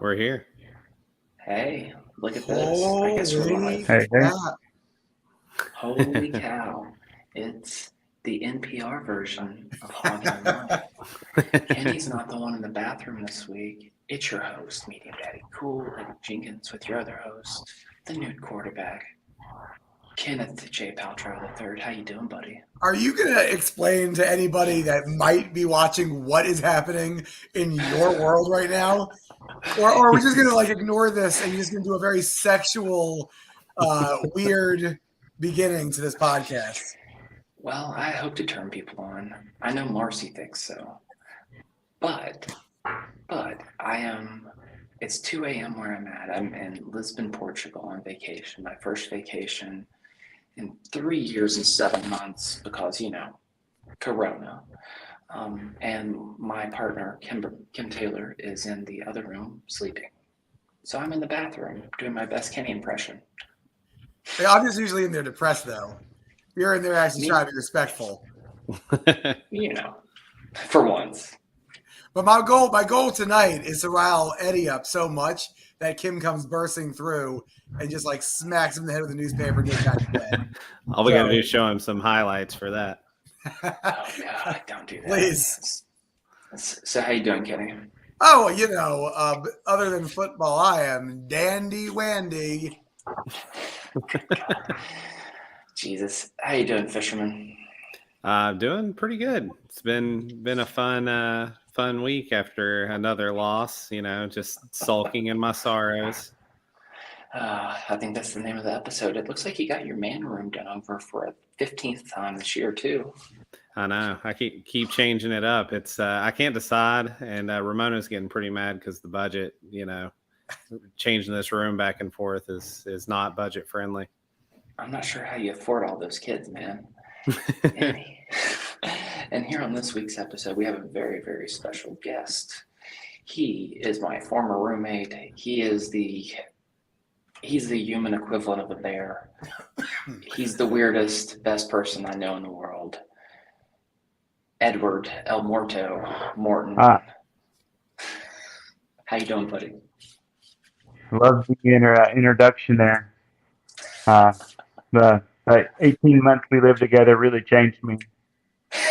We're here. Hey, look at this. I guess we're live. Hey. Holy cow. It's the NPR version of Hoggin Morning. Kenny's not the one in the bathroom this week. It's your host, Medium Daddy Cool and Jenkins, with your other host, the nude quarterback, Kenneth J. Paltrow III. How you doing, buddy? Are you going to explain to anybody that might be watching what is happening in your world right now? Or are we just going to ignore this and you're just going to do a very sexual, weird beginning to this podcast? Well, I hope to turn people on. I know Marcy thinks so. But it's 2 a.m. where I'm at. I'm in Lisbon, Portugal on vacation. My first vacation in 3 years and 7 months because, Corona. And my partner, Kim Taylor, is in the other room sleeping. So I'm in the bathroom doing my best Kenny impression. Yeah, I'm just usually in there depressed, though. You're in there actually trying to be respectful. For once. But my goal tonight is to rile Eddie up so much that Kim comes bursting through and just smacks him in the head with a newspaper and gets back to bed. All we got to do is show him some highlights for that. Oh, God, don't do that. Please. So how you doing, Kenny? Oh, other than football, I am dandy wandy. Jesus. How you doing, fisherman? Doing pretty good. It's been a fun week after another loss, just sulking in my sorrows. I think that's the name of the episode. It looks like you got your man room done over for a 15th time this year, too. I know. I keep changing it up. It's I can't decide, and Ramona's getting pretty mad because the budget, changing this room back and forth is not budget friendly. I'm not sure how you afford all those kids, man. And here on this week's episode, we have a very, very special guest. He is my former roommate. He's the human equivalent of a bear. He's the weirdest, best person I know in the world. Edward El Morton. How you doing, buddy? Love the introduction there. The 18 months we lived together really changed me.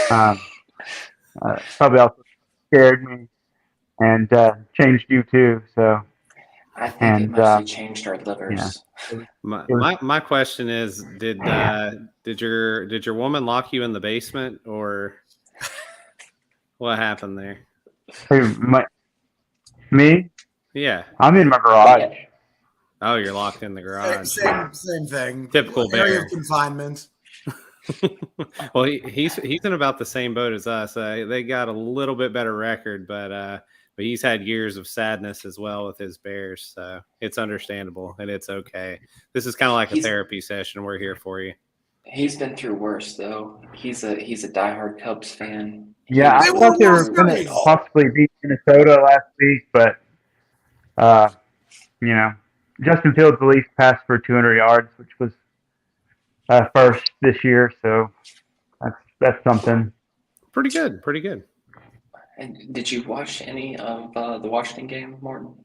Probably also scared me and changed you too. So I think it mostly changed our livers. Yeah. My question is, did your woman lock you in the basement, or what happened there? Me? Yeah. I'm in my garage. Oh, you're locked in the garage. Same thing. Typical bear. Area of confinement. Well, he's in about the same boat as us. They got a little bit better record, but he's had years of sadness as well with his Bears, so it's understandable and it's okay. This is kind of like a therapy session. We're here for you. He's been through worse, though. He's a diehard Cubs fan. Yeah, I thought they were going to possibly beat Minnesota last week, but Justin Fields at least passed for 200 yards, which was first this year, so that's something. Pretty good. And did you watch any of the Washington game, Morton?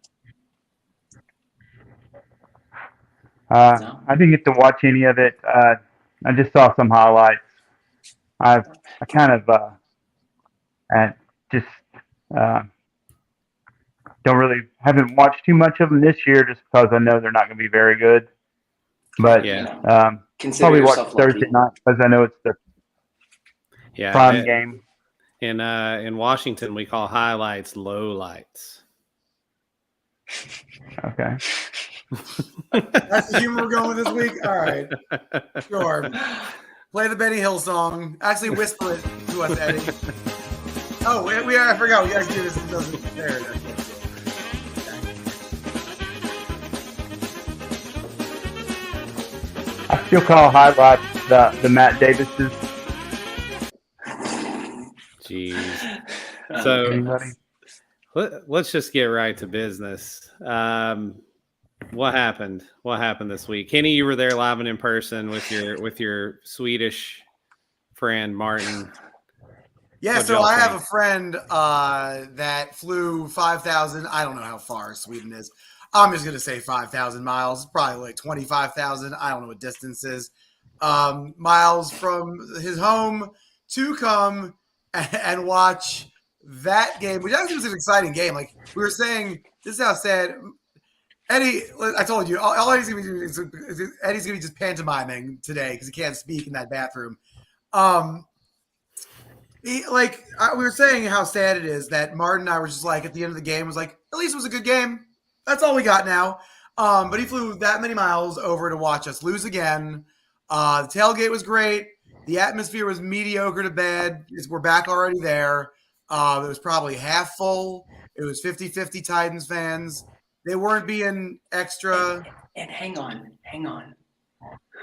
No? I didn't get to watch any of it. I just saw some highlights. I kind of haven't watched too much of them this year just because I know they're not going to be very good. But probably watch Thursday night because I know it's the prime game. In Washington, we call highlights low lights. Okay. That's the humor we're going with this week? All right. Sure. Play the Benny Hill song. Actually, whisper it to us, Eddie. Oh, I forgot. We actually do this. It doesn't there. I still call highlights the Matt Davises. Jeez. So let's just get right to business. What happened? What happened this week? Kenny, you were there live and in person with your Swedish friend Martin. Yeah, so I have a friend that flew 5,000. I don't know how far Sweden is. I'm just going to say 5,000 miles, probably like 25,000. I don't know what distance is. Miles from his home to come and watch that game, which actually was an exciting game. Like we were saying, this is how sad Eddie. I told you, all Eddie's going to be Eddie's going to be just pantomiming today because he can't speak in that bathroom. We were saying how sad it is that Martin and I were just like at the end of the game was like, at least it was a good game. That's all we got now. But he flew that many miles over to watch us lose again. The tailgate was great. The atmosphere was mediocre to bad. We're back already there. It was probably half full. It was 50-50 Titans fans. They weren't being extra. And hang on.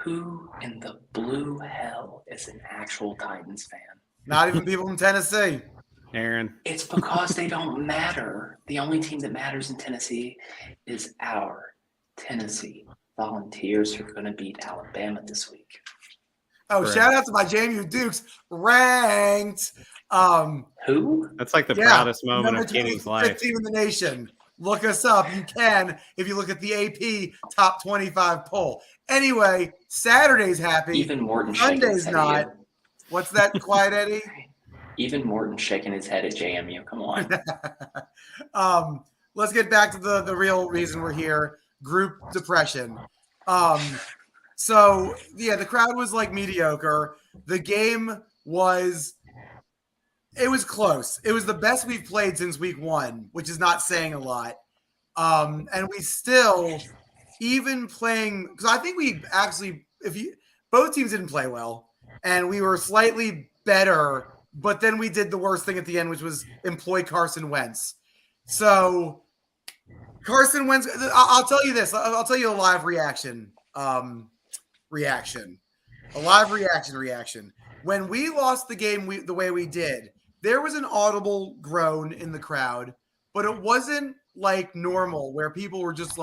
Who in the blue hell is an actual Titans fan? Not even people from Tennessee. Aaron. It's because they don't matter. The only team that matters in Tennessee is our Tennessee Volunteers, who are going to beat Alabama this week. Oh, correct. Shout out to my JMU Dukes, ranked. Who? That's like the proudest moment of Kenny's life. Team in the nation. Look us up. You can if you look at the AP top 25 poll. Anyway, Saturday's happy. Even Morton. Sunday's not. What's that, Quiet Eddie? Even Morton shaking his head at JMU. Come on. Let's get back to the real reason we're here. Group depression. So yeah, the crowd was like mediocre. The game was close. It was the best we've played since week 1, which is not saying a lot. And we still, even playing, because I think we actually, both teams didn't play well, and we were slightly better, but then we did the worst thing at the end, which was employ Carson Wentz. So Carson Wentz, I'll tell you this. I'll tell you a live reaction. A live reaction. When we lost the game the way we did, there was an audible groan in the crowd, but it wasn't like normal where people were just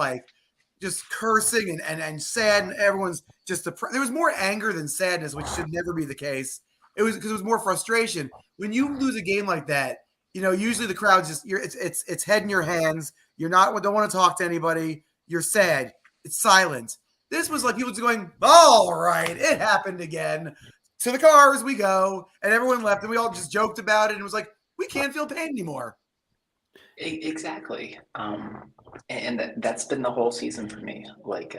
cursing and sad, and everyone's just depressed. There was more anger than sadness, which should never be the case. It was because it was more frustration. When you lose a game like that, usually the crowd's just it's head in your hands. You're don't want to talk to anybody. You're sad. It's silent. This was like people just going, all right, it happened again. To the cars we go, and everyone left, and we all just joked about it, and it was like, we can't feel pain anymore. Exactly. And that's been the whole season for me. Like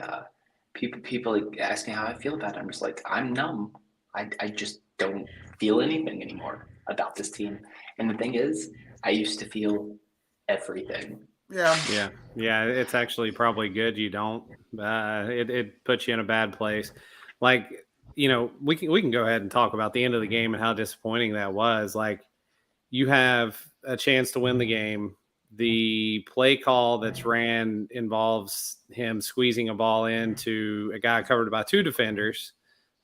people ask me how I feel about it. I'm just like, I'm numb. I just don't feel anything anymore about this team. And the thing is, I used to feel everything. Yeah. It's actually probably good you don't. It puts you in a bad place. Like, we can go ahead and talk about the end of the game and how disappointing that was. Like, you have a chance to win the game. The play call that's ran involves him squeezing a ball into a guy covered by 2 defenders.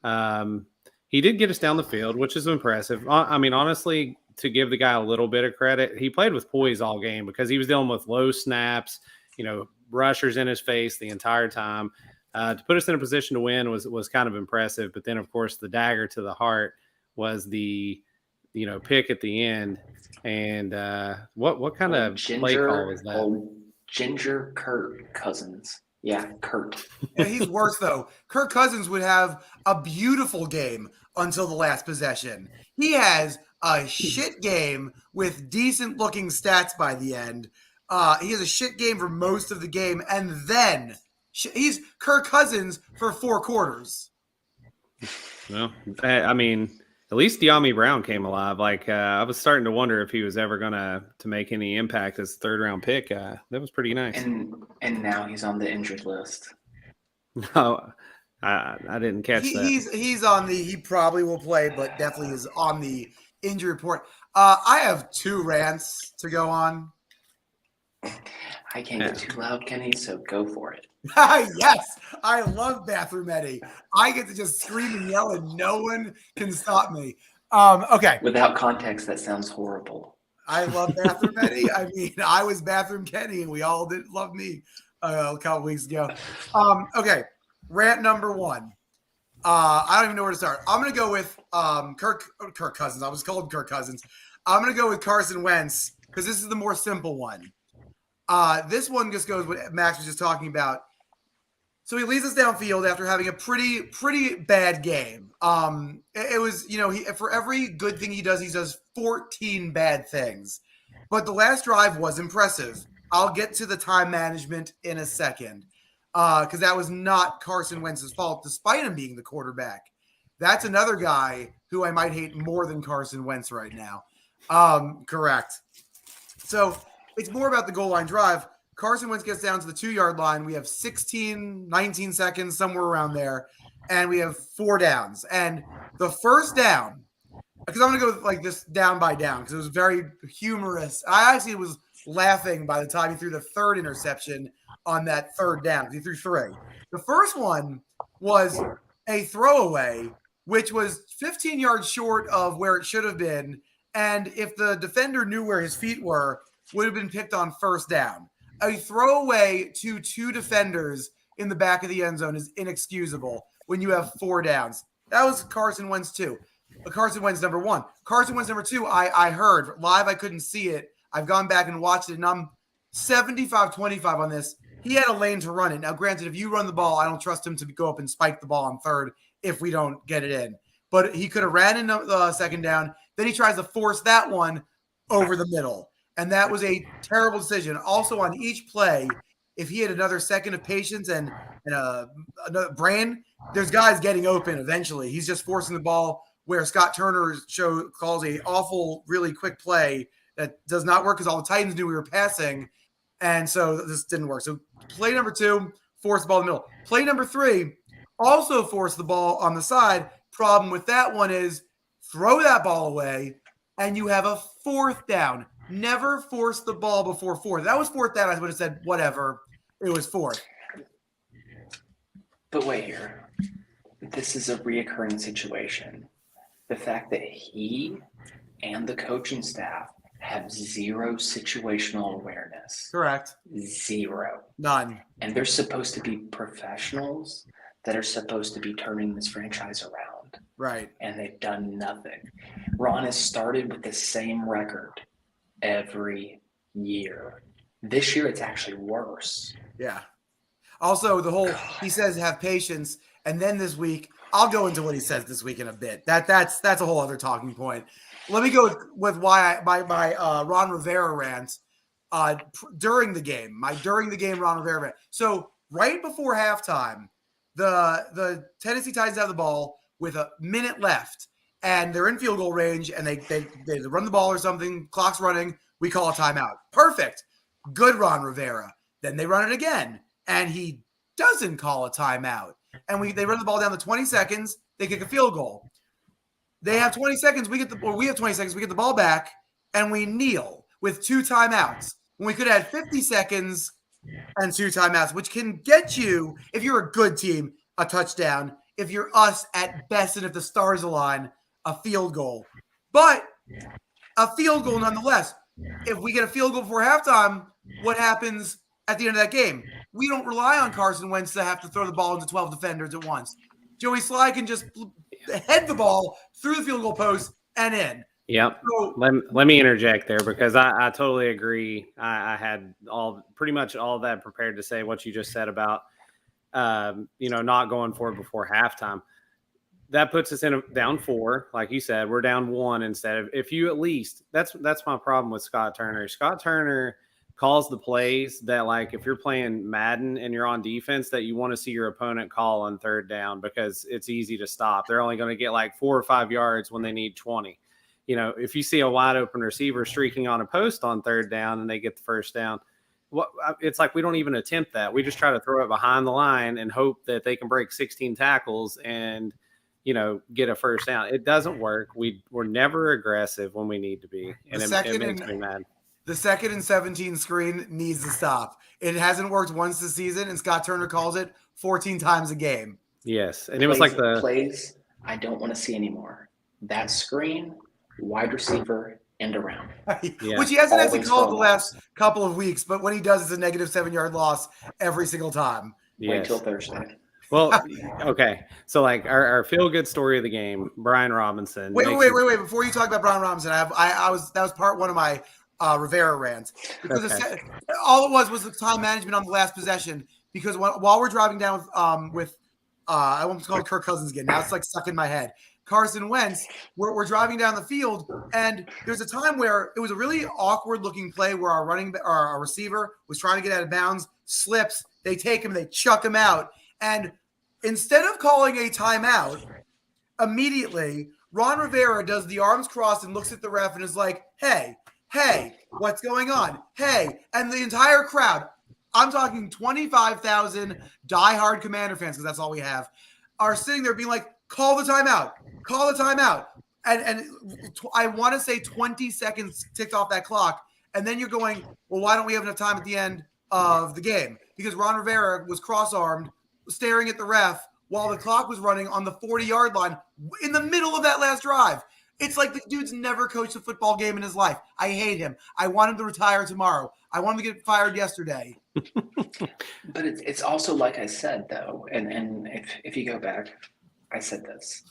He did get us down the field, which is impressive. I mean, honestly, to give the guy a little bit of credit, he played with poise all game because he was dealing with low snaps, rushers in his face the entire time. To put us in a position to win was kind of impressive. But then, of course, the dagger to the heart was the pick at the end. And what kind of play call was that? Ginger Kirk Cousins. Yeah, Kurt. Yeah, he's worse, though. Kirk Cousins would have a beautiful game until the last possession. He has a shit game with decent-looking stats by the end. He has a shit game for most of the game, and then he's Kirk Cousins for 4 quarters. Well, I mean, at least De'Ami Brown came alive. Like, I was starting to wonder if he was ever going to make any impact as a 3rd-round pick. That was pretty nice. And now he's on the injured list. No, I didn't catch that. He's on he probably will play, but definitely is on the injury report. I have 2 rants to go on. I can't get too loud, Kenny, so go for it. Yes, I love Bathroom Eddie. I get to just scream and yell, and no one can stop me. Okay. Without context, that sounds horrible. I love Bathroom Eddie. I mean, I was Bathroom Kenny, and we all did love me a couple weeks ago. Okay, rant number 1. I don't even know where to start. I'm going to go with Kirk Cousins. I was called Kirk Cousins. I'm going to go with Carson Wentz because this is the more simple one. This one just goes what Max was just talking about. So he leads us downfield after having a pretty bad game. It was, for every good thing he does 14 bad things. But the last drive was impressive. I'll get to the time management in a second because that was not Carson Wentz's fault, despite him being the quarterback. That's another guy who I might hate more than Carson Wentz right now. Correct. So it's more about the goal line drive. Carson Wentz gets down to the 2-yard line. We have 19 seconds, somewhere around there, and we have 4 downs. And the first down, because I'm going to go like this down by down because it was very humorous. I actually was laughing by the time he threw the 3rd interception on that 3rd down. He threw 3. The first one was a throwaway, which was 15 yards short of where it should have been. And if the defender knew where his feet were, would have been picked on first down. A throwaway to 2 defenders in the back of the end zone is inexcusable when you have 4 downs. That was Carson Wentz 2. Carson Wentz number 1. Carson Wentz number 2, I heard live. I couldn't see it. I've gone back and watched it, and I'm 75-25 on this. He had a lane to run it. Now, granted, if you run the ball, I don't trust him to go up and spike the ball on 3rd if we don't get it in. But he could have ran in the 2nd down. Then he tries to force that one over the middle. And that was a terrible decision. Also, on each play, if he had another second of patience and another brain, there's guys getting open eventually. He's just forcing the ball where Scott Turner calls a awful, really quick play that does not work because all the Titans knew we were passing. And so this didn't work. So play number 2, force the ball in the middle. Play number 3, also force the ball on the side. Problem with that one is throw that ball away and you have a 4th down. Never force the ball before 4th. That was 4th down. I would have said, whatever. It was 4th. But wait here. This is a reoccurring situation. The fact that he and the coaching staff have 0 situational awareness. Correct. 0. None. And they're supposed to be professionals that are supposed to be turning this franchise around. Right. And they've done nothing. Ron has started with the same record every year. This year, it's actually worse. Yeah. Also, the whole he says have patience, and then this week I'll go into what he says this week in a bit. That's a whole other talking point. Let me go with why my Ron Rivera rant during the game. My during the game Ron Rivera rant. So right before halftime, the Tennessee Titans have the ball with a minute left. And they're in field goal range, and they run the ball or something. Clock's running. We call a timeout. Perfect. Good, Ron Rivera. Then they run it again, and he doesn't call a timeout. And they run the ball down to 20 seconds. They kick a field goal. They have 20 seconds. We have 20 seconds. We get the ball back, and we kneel with 2 timeouts. When we could have had 50 seconds and 2 timeouts, which can get you, if you're a good team, a touchdown. If you're us at best, and if the stars align, a field goal. But a field goal nonetheless. If we get a field goal before halftime, what happens at the end of that game? We don't rely on Carson Wentz to have to throw the ball into 12 defenders at once. Joey Sly can just head the ball through the field goal post and in. Yep. So, let me interject there because I totally agree. I had pretty much all of that prepared to say what you just said about not going for it before halftime. That puts us in down 4. Like you said, we're down 1 instead of if you at least that's my problem with Scott Turner. Scott Turner calls the plays that, like, if you're playing Madden and you're on defense, that you want to see your opponent call on 3rd down because it's easy to stop. They're only going to get like 4 or 5 yards when they need 20. If you see a wide open receiver streaking on a post on 3rd down and they get the 1st down, it's like we don't even attempt that. We just try to throw it behind the line and hope that they can break 16 tackles and get a 1st down. It doesn't work. We're never aggressive when we need to be. And it makes me mad. The 2nd and 17 screen needs to stop. It hasn't worked once this season, and Scott Turner calls it 14 times a game. Yes. And it was like the plays I don't want to see anymore. That screen, wide receiver, end around. Yeah. Which he hasn't actually called the last couple of weeks, but when he does, it's a -7-yard loss every single time. Wait till Thursday. Well, okay. So like our feel good story of the game, Brian Robinson. Wait. Before you talk about Brian Robinson, that was part one of my Rivera rants, because all it was the time management on the last possession. Because while we're driving down with I almost called Kirk Cousins again. Now it's like stuck in my head. Carson Wentz, we're driving down the field, and there's a time where it was a really awkward looking play where our receiver was trying to get out of bounds, slips, they take him, they chuck him out. And instead of calling a timeout, immediately Ron Rivera does the arms crossed and looks at the ref and is like, hey, what's going on? Hey, and the entire crowd, I'm talking 25,000 diehard Commander fans, because that's all we have, are sitting there being like, call the timeout. And I want to say 20 seconds ticked off that clock. And then you're going, well, why don't we have enough time at the end of the game? Because Ron Rivera was cross-armed, staring at the ref while the clock was running on the 40-yard line in the middle of that last drive. It's like the dude's never coached a football game in his life. I hate him. I want him to retire tomorrow. I want him to get fired yesterday. But it's also, like I said, though, and if you go back, I said this.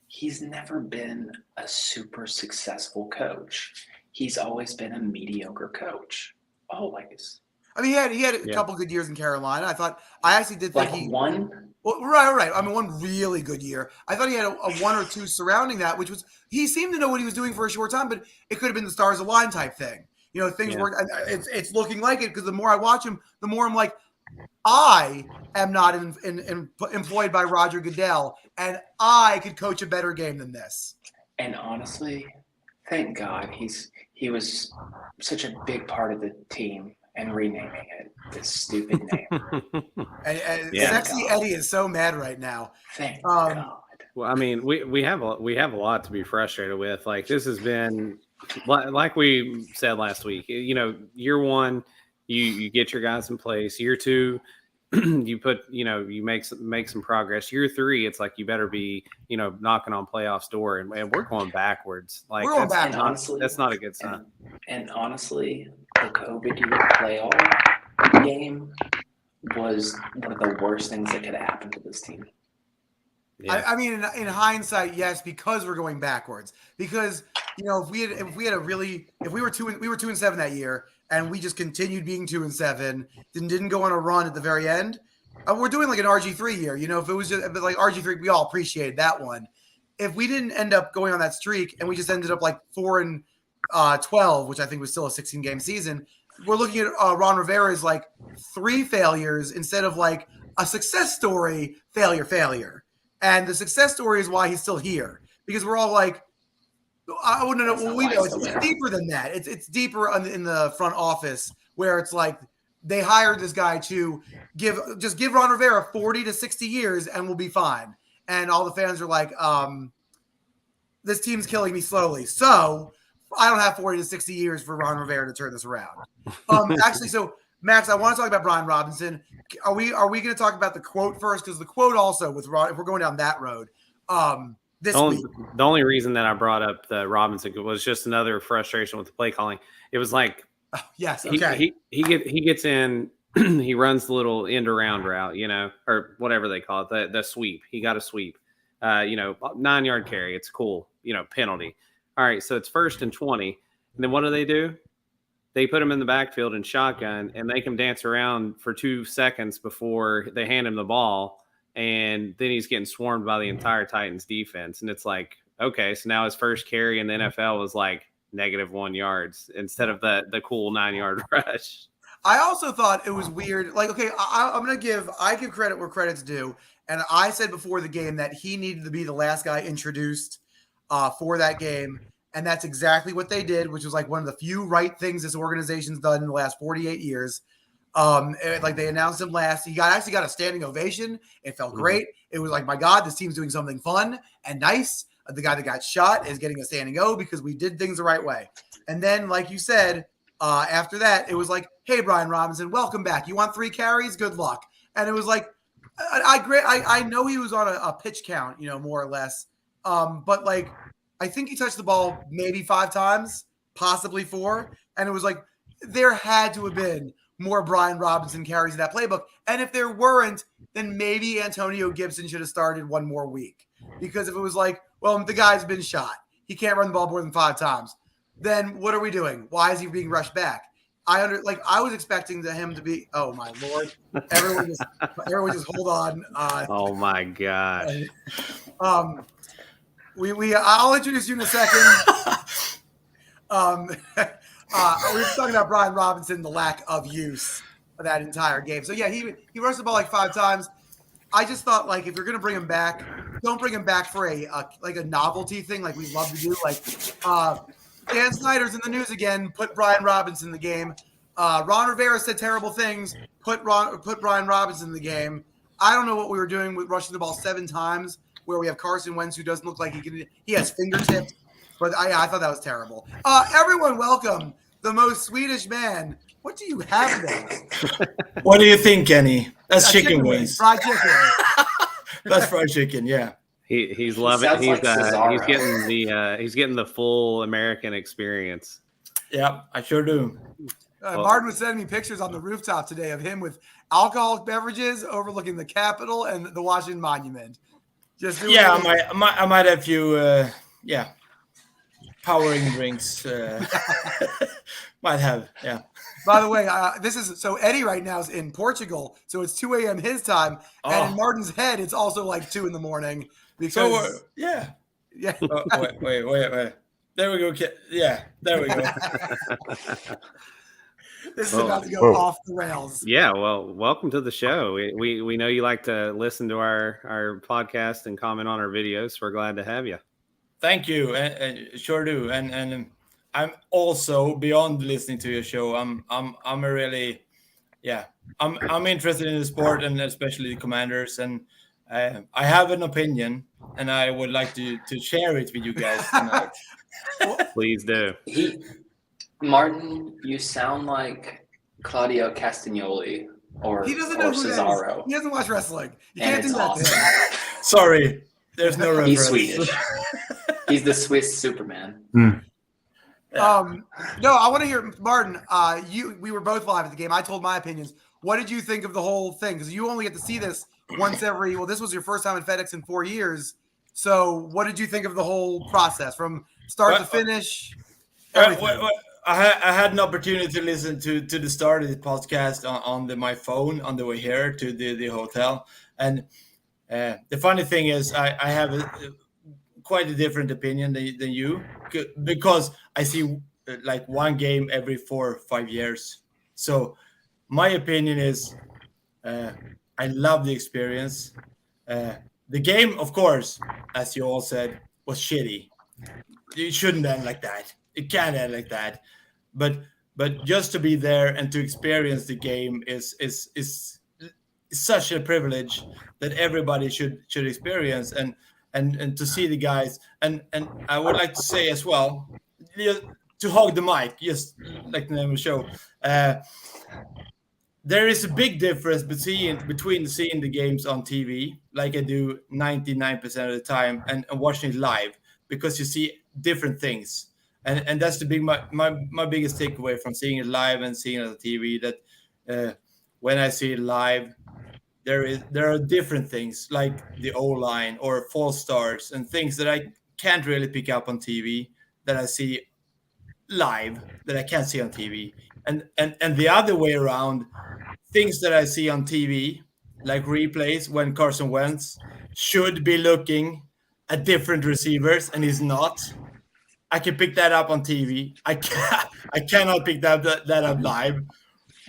He's never been a super successful coach. He's always been a mediocre coach. Always. I mean, he had a couple good years in Carolina. I actually did think he won. Well, right. I mean, one really good year. I thought he had a one or two surrounding that, which was, he seemed to know what he was doing for a short time, but it could have been the stars align type thing. You know, things work. It's looking like it, because the more I watch him, the more I'm like, I am not employed by Roger Goodell, and I could coach a better game than this. And honestly, thank God he was such a big part of the team and renaming it this stupid name. and Sexy Eddie is so mad right now. Thank God. Well, I mean, we have a lot to be frustrated with. Like, this has been, like we said last week, you know, year one, you get your guys in place. Year two, you make some progress. Year three, it's like you better be, you know, knocking on playoffs door, and we're going backwards. Like, that's not a good sign. And honestly, the COVID year playoff game was one of the worst things that could have happened to this team. Yeah. I mean, in hindsight, yes, because we're going backwards. Because, you know, if we were 2-7 that year, and we just continued being 2-7, then didn't go on a run at the very end, we're doing like an RG3 year. You know, if it was just like RG3, we all appreciated that one. If we didn't end up going on that streak and we just ended up like 4-12, which I think was still a 16-game season, we're looking at Ron Rivera's like 3 failures instead of like a success story, failure. And the success story is why he's still here, because we're all like, I wouldn't know. Well, we know it's deeper than that. It's deeper in the front office, where it's like they hired this guy to give Ron Rivera 40 to 60 years and we'll be fine. And all the fans are like, this team's killing me slowly. So I don't have 40 to 60 years for Ron Rivera to turn this around. Actually, so Max, I want to talk about Brian Robinson. Are we going to talk about the quote first? Because the quote also with Ron, if we're going down that road, the only reason that I brought up the Robinson was just another frustration with the play calling. It was like, yes, okay, he gets in, he runs the little end around route, you know, or whatever they call it, the sweep. He got a sweep, 9-yard carry. It's cool, you know, penalty. All right, so it's 1st and 20, and then what do? They put him in the backfield in shotgun and make him dance around for 2 seconds before they hand him the ball. And then he's getting swarmed by the entire Titans defense. And it's like, okay, so now his first carry in the NFL was like -1 yards instead of the cool 9-yard rush. I also thought it was weird. Like, okay, I give credit where credit's due. And I said before the game that he needed to be the last guy introduced for that game. And that's exactly what they did, which was like one of the few right things this organization's done in the last 48 years. Like they announced him last. He actually got a standing ovation. It felt great. It was like, my God, this team's doing something fun and nice. The guy that got shot is getting a standing O because we did things the right way. And then, like you said, after that, it was like, hey, Brian Robinson, welcome back. You want 3 carries? Good luck. And it was like, I know he was on a pitch count, you know, more or less. But like, I think he touched the ball maybe 5 times, possibly 4. And it was like, there had to have been more Brian Robinson carries in that playbook. And if there weren't, then maybe Antonio Gibson should have started one more week. Because if it was like, well, the guy's been shot, he can't run the ball more than 5 times, then what are we doing? Why is he being rushed back? I was expecting him to be. Oh my Lord! Everyone just hold on. Oh my gosh! I'll introduce you in a second. We were talking about Brian Robinson, the lack of use of that entire game. So yeah, he rushed the ball like 5 times. I just thought, like, if you're gonna bring him back, don't bring him back for a novelty thing like we love to do. Like Dan Snyder's in the news again. Put Brian Robinson in the game. Ron Rivera said terrible things. Put Brian Robinson in the game. I don't know what we were doing with rushing the ball 7 times, where we have Carson Wentz, who doesn't look like he has fingertips. But I thought that was terrible. Everyone, welcome the most Swedish man. What do you have there? What do you think, Kenny? That's chicken wings. Fried chicken. That's fried chicken. Yeah. He's loving. He's getting the full American experience. Yeah, I sure do. Martin was sending me pictures on the rooftop today of him with alcoholic beverages overlooking the Capitol and the Washington Monument. I might have a few. Powering drinks. Might have. Yeah. By the way, Eddie right now is in Portugal, so it's 2 a.m. his time, and in Martin's head, it's also like 2 a.m. because yeah. Wait. There we go. Yeah, there we go. This is about to go off the rails. Yeah, well, welcome to the show. We know you like to listen to our podcast and comment on our videos. We're glad to have you. Thank you. Sure do. And I'm also beyond listening to your show. I'm interested in the sport and especially the Commanders. And I have an opinion, and I would like to share it with you guys tonight. Please do. Martin, you sound like Claudio Castagnoli or Cesaro. He doesn't watch wrestling. You can't do that. Awesome. Sorry, there's no reference. He's Swedish. He's the Swiss Superman. No, I want to hear Martin. We were both live at the game. I told my opinions. What did you think of the whole thing? Because you only get to see this once every. Well, this was your first time at FedEx in 4 years. So, what did you think of the whole process from start to finish? I had an opportunity to listen to the start of the podcast on my phone on the way here to the hotel, and the funny thing is I have quite a different opinion than you, because I see like one game every 4 or 5 years. So my opinion is I love the experience. The game, of course, as you all said, was shitty. It shouldn't end like that. It can't end like that. But just to be there and to experience the game is such a privilege that everybody should experience, and to see the guys, and I would like to say as well, to hog the mic, just like the name of the show, there is a big difference between seeing the games on TV, like I do 99% of the time, and watching it live, because you see different things. And that's my biggest takeaway from seeing it live and seeing it on TV, that when I see it live, there are different things like the O-line or false starts and things that I can't really pick up on TV that I see live that I can't see on TV. And the other way around, things that I see on TV, like replays when Carson Wentz should be looking at different receivers and he's not. I can pick that up on TV. I cannot pick that up live,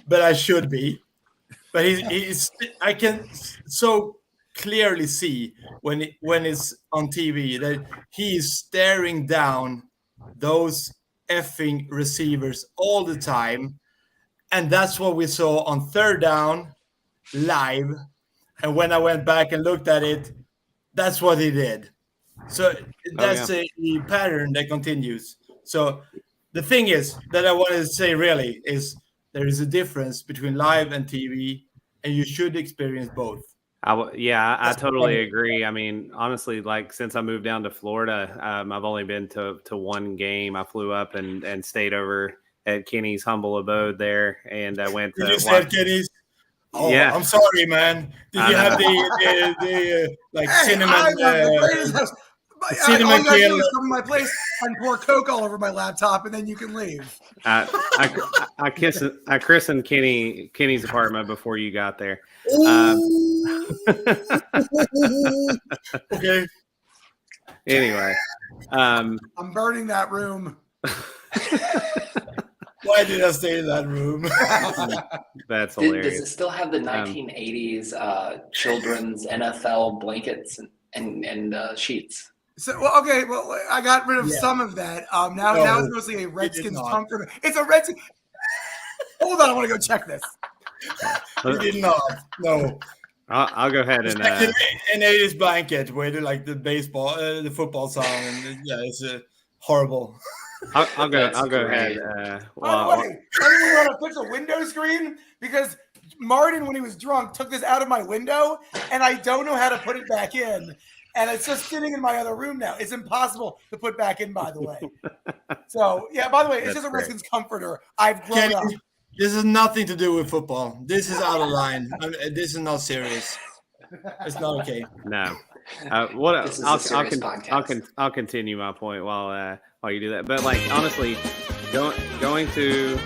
but I should be. But I can so clearly see when it's on TV that he is staring down those effing receivers all the time, and that's what we saw on third down live. And when I went back and looked at it, that's what he did. So that's a pattern that continues. So the thing is that I wanted to say really is there is a difference between live and TV, and you should experience both. I totally agree. I mean, honestly, like since I moved down to Florida, I've only been to one game. I flew up and stayed over at Kenny's humble abode there, and I went to. You said Kenny's. Oh, yeah. I'm sorry, man. Did you have the like cinnamon? Cinnamon kill. Come to my place and pour Coke all over my laptop, and then you can leave. I christened Kenny's apartment before you got there. Okay. Anyway, I'm burning that room. Why did I stay in that room? That's hilarious. Does it still have the 1980s children's NFL blankets and sheets? So I got rid of some of that. Now it's mostly a Redskins comforter. It's a Redskins. Hold on, I want to go check this. You did not. No. I'll go ahead and an 80s blanket with the baseball, the football song, and it's horrible. I'll go ahead. By the way, anyone want to fix a window screen? Because Martin, when he was drunk, took this out of my window, and I don't know how to put it back in. And it's just sitting in my other room now. It's impossible to put back in, by the way. So, by the way, it's just a Redskins comforter. I've grown up. This has nothing to do with football. This is out of line. This is not serious. It's not okay. No. I'll continue my point while you do that. But honestly, going to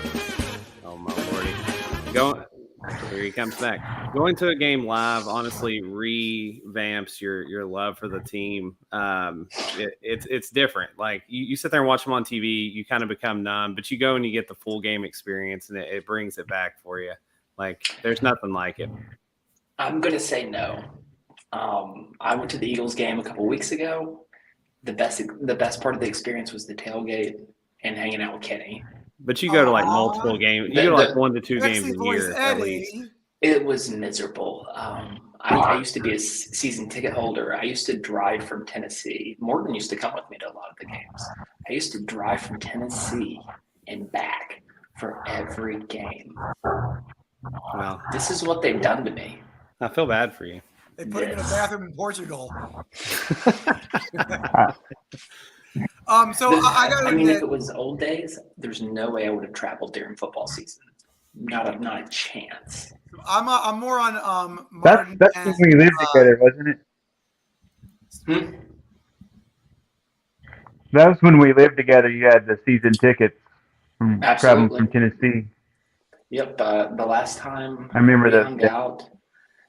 here he comes back. Going to a game live honestly revamps your love for the team. It's different. Like you sit there and watch them on TV, you kind of become numb, but you go and you get the full game experience, and it brings it back for you. Like there's nothing like it. I'm gonna say no. I went to the Eagles game a couple weeks ago. The best part of the experience was the tailgate and hanging out with Kenny. But you go to multiple games. You go to 1 to 2 games a year at least. It was miserable. I used to be a season ticket holder. I used to drive from Tennessee. Morgan used to come with me to a lot of the games. I used to drive from Tennessee and back for every game. Well, this is what they've done to me. I feel bad for you. They put him in a bathroom in Portugal. If it was old days, there's no way I would have traveled during football season. Not a chance. I'm more on Martin. That's when we lived together, wasn't it? That was when we lived together. You had the season tickets from traveling from Tennessee. Yep. The last time I remember we hung out,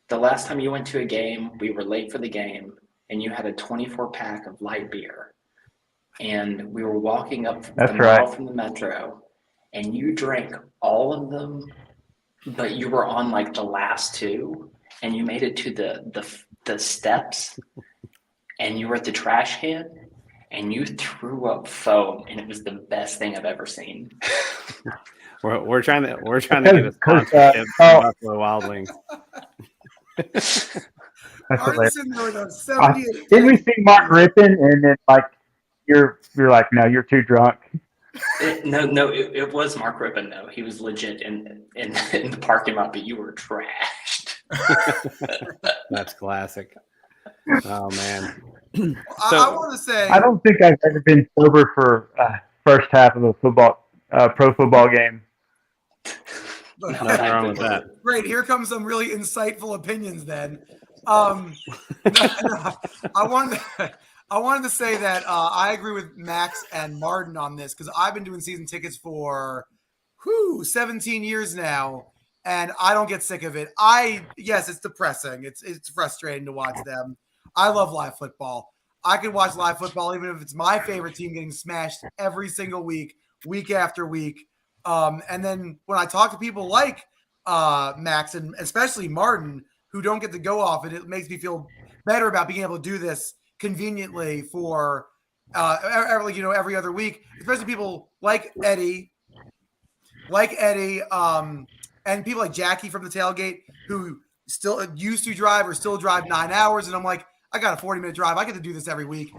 the last time you went to a game, we were late for the game, and you had a 24-pack of light beer. And we were walking up the mile from the metro, and you drank all of them, but you were on the last two, and you made it to the steps, and you were at the trash can, and you threw up foam, and it was the best thing I've ever seen. we're trying to get a sponsorship from Buffalo Wild Wings. Didn't we see Mark Rippon and then you're like, no, you're too drunk? It was Mark Rippon though. He was legit in the parking lot, but you were trashed. That's classic. Oh man. I want to say I don't think I've ever been sober for first half of a pro football game. Nothing wrong with that. Great. Here comes some really insightful opinions then. I wanted to say that I agree with Max and Martin on this because I've been doing season tickets for 17 years now, and I don't get sick of it. Yes, it's depressing. It's frustrating to watch them. I love live football. I could watch live football even if it's my favorite team getting smashed every single week after week. And then when I talk to people like Max and especially Martin who don't get to go off it makes me feel better about being able to do this conveniently for every other week, especially people like Eddie, and people like Jackie from the tailgate who still used to drive or still drive 9 hours. And I'm like, I got a 40-minute drive. I get to do this every week.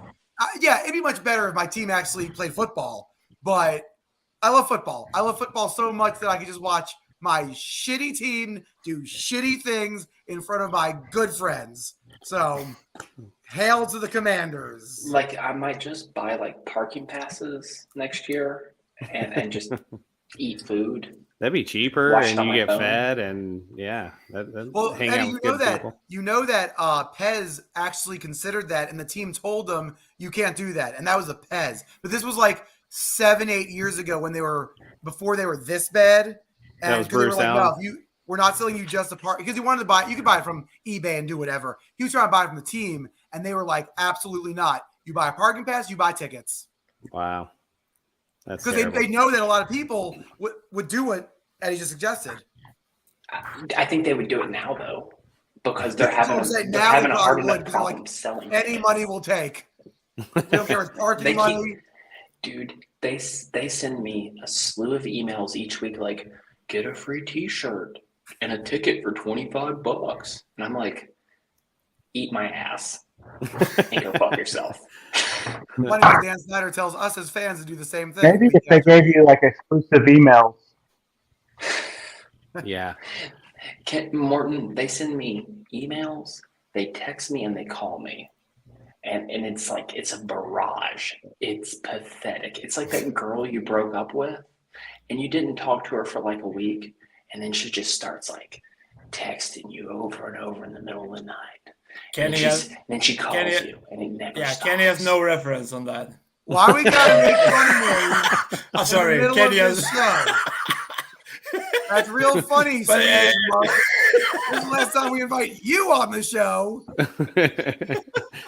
It'd be much better if my team actually played football, but I love football. I love football so much that I could just watch my shitty team do shitty things in front of my good friends. So hail to the Commanders. I might just buy parking passes next year and just eat food. That'd be cheaper, and you get fed, and well, hang Eddie, out with good people. You know that Pez actually considered that, and the team told them you can't do that, and that was a Pez. But this was like 7-8 years ago before they were this bad, and that was Bruce Allen. No, we're not selling you just a part because you wanted to buy. You could buy it from eBay and do whatever. He was trying to buy it from the team, and they were like, absolutely not. You buy a parking pass, you buy tickets. Wow. That's because they know that a lot of people would do what Eddie just suggested. I think they would do it now, though, because they're having a hard enough problem selling. Any money will take. They don't care if it's parking money. Dude, they send me a slew of emails each week like, get a free T-shirt and a ticket for $25. And I'm like, eat my ass and go fuck yourself. Funny, Dan Snyder tells us as fans to do the same thing. Maybe if they gave you like exclusive emails. Yeah. Morton, they send me emails, they text me, and they call me. And it's like, it's a barrage. It's pathetic. It's like that girl you broke up with and you didn't talk to her for like a week. And then she just starts like texting you over and over in the middle of the night. Then she calls you, and it never stops. Kenny has no reference on that. Why we gotta make fun of me? I'm sorry, Kenny has. That's real funny. But, this is the last time we invite you on the show.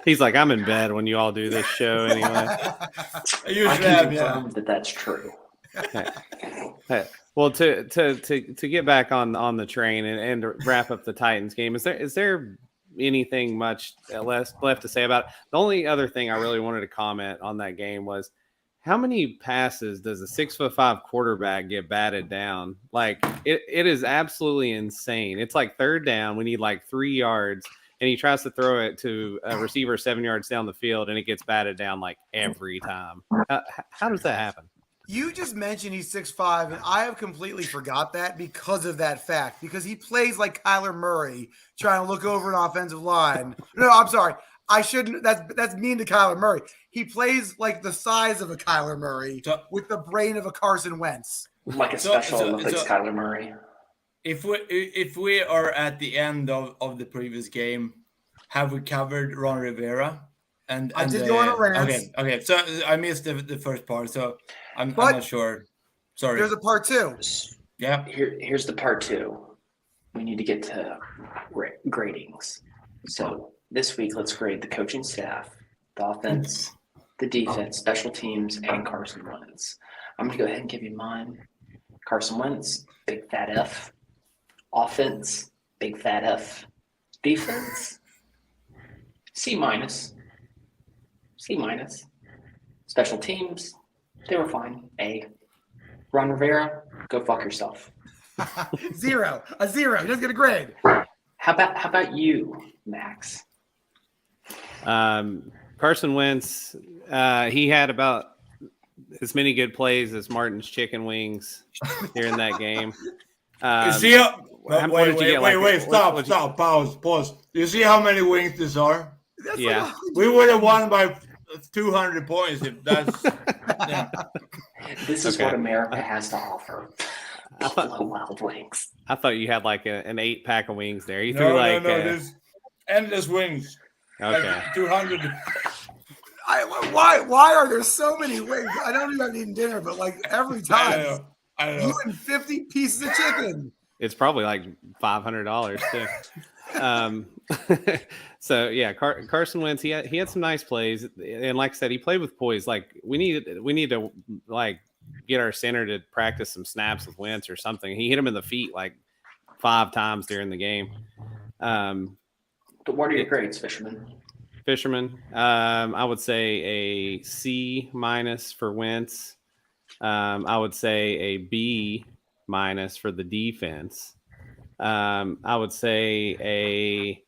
He's like, I'm in bed when you all do this show anyway. I can confirm that that's true. Hey. Well, to get back on the train and to wrap up the Titans game, is there anything much left to say about it? The only other thing I really wanted to comment on that game was how many passes does a 6'5" quarterback get batted down? Like it is absolutely insane. It's like third down. We need like 3 yards, and he tries to throw it to a receiver 7 yards down the field, and it gets batted down like every time. How does that happen? You just mentioned he's 6'5", and I have completely forgot that because of that fact. Because he plays like Kyler Murray trying to look over an offensive line. No, I'm sorry. I shouldn't. That's mean to Kyler Murray. He plays like the size of a Kyler Murray with the brain of a Carson Wentz. Like a special Olympics Kyler Murray. If we are at the end of the previous game, have we covered Ron Rivera? And I did go on a rant. Okay. So I missed the first part, so I'm not sure. Sorry. There's a part 2. Yeah. Here's the part 2. We need to get to gradings. So this week, let's grade the coaching staff, the offense, the defense, special teams, and Carson Wentz. I'm going to go ahead and give you mine. Carson Wentz, big fat F. Offense, big fat F. Defense, C-. C-. Special teams, they were fine. A. Ron Rivera, go fuck yourself. 0. A 0. He doesn't get a grade. How about you, Max? Carson Wentz, he had about as many good plays as Martin's chicken wings here in that game. Wait, stop, pause. You see how many wings these are? Yeah. We would have won by 200 points if that's. Yeah. This is what America has to offer. Wild wings. I thought you had like an 8-pack of wings there. You No, threw like there's endless wings. Okay. Like 200. Why are there so many wings? I don't even eat dinner, but like every time. I don't know. You and 50 pieces of chicken. It's probably like $500 too. So yeah, Carson Wentz. He had some nice plays, and like I said, he played with poise. Like we need to like get our center to practice some snaps with Wentz or something. He hit him in the feet like 5 times during the game. But what are your grades, Fisherman? I would say a C- for Wentz. I would say a B- for the defense. I would say a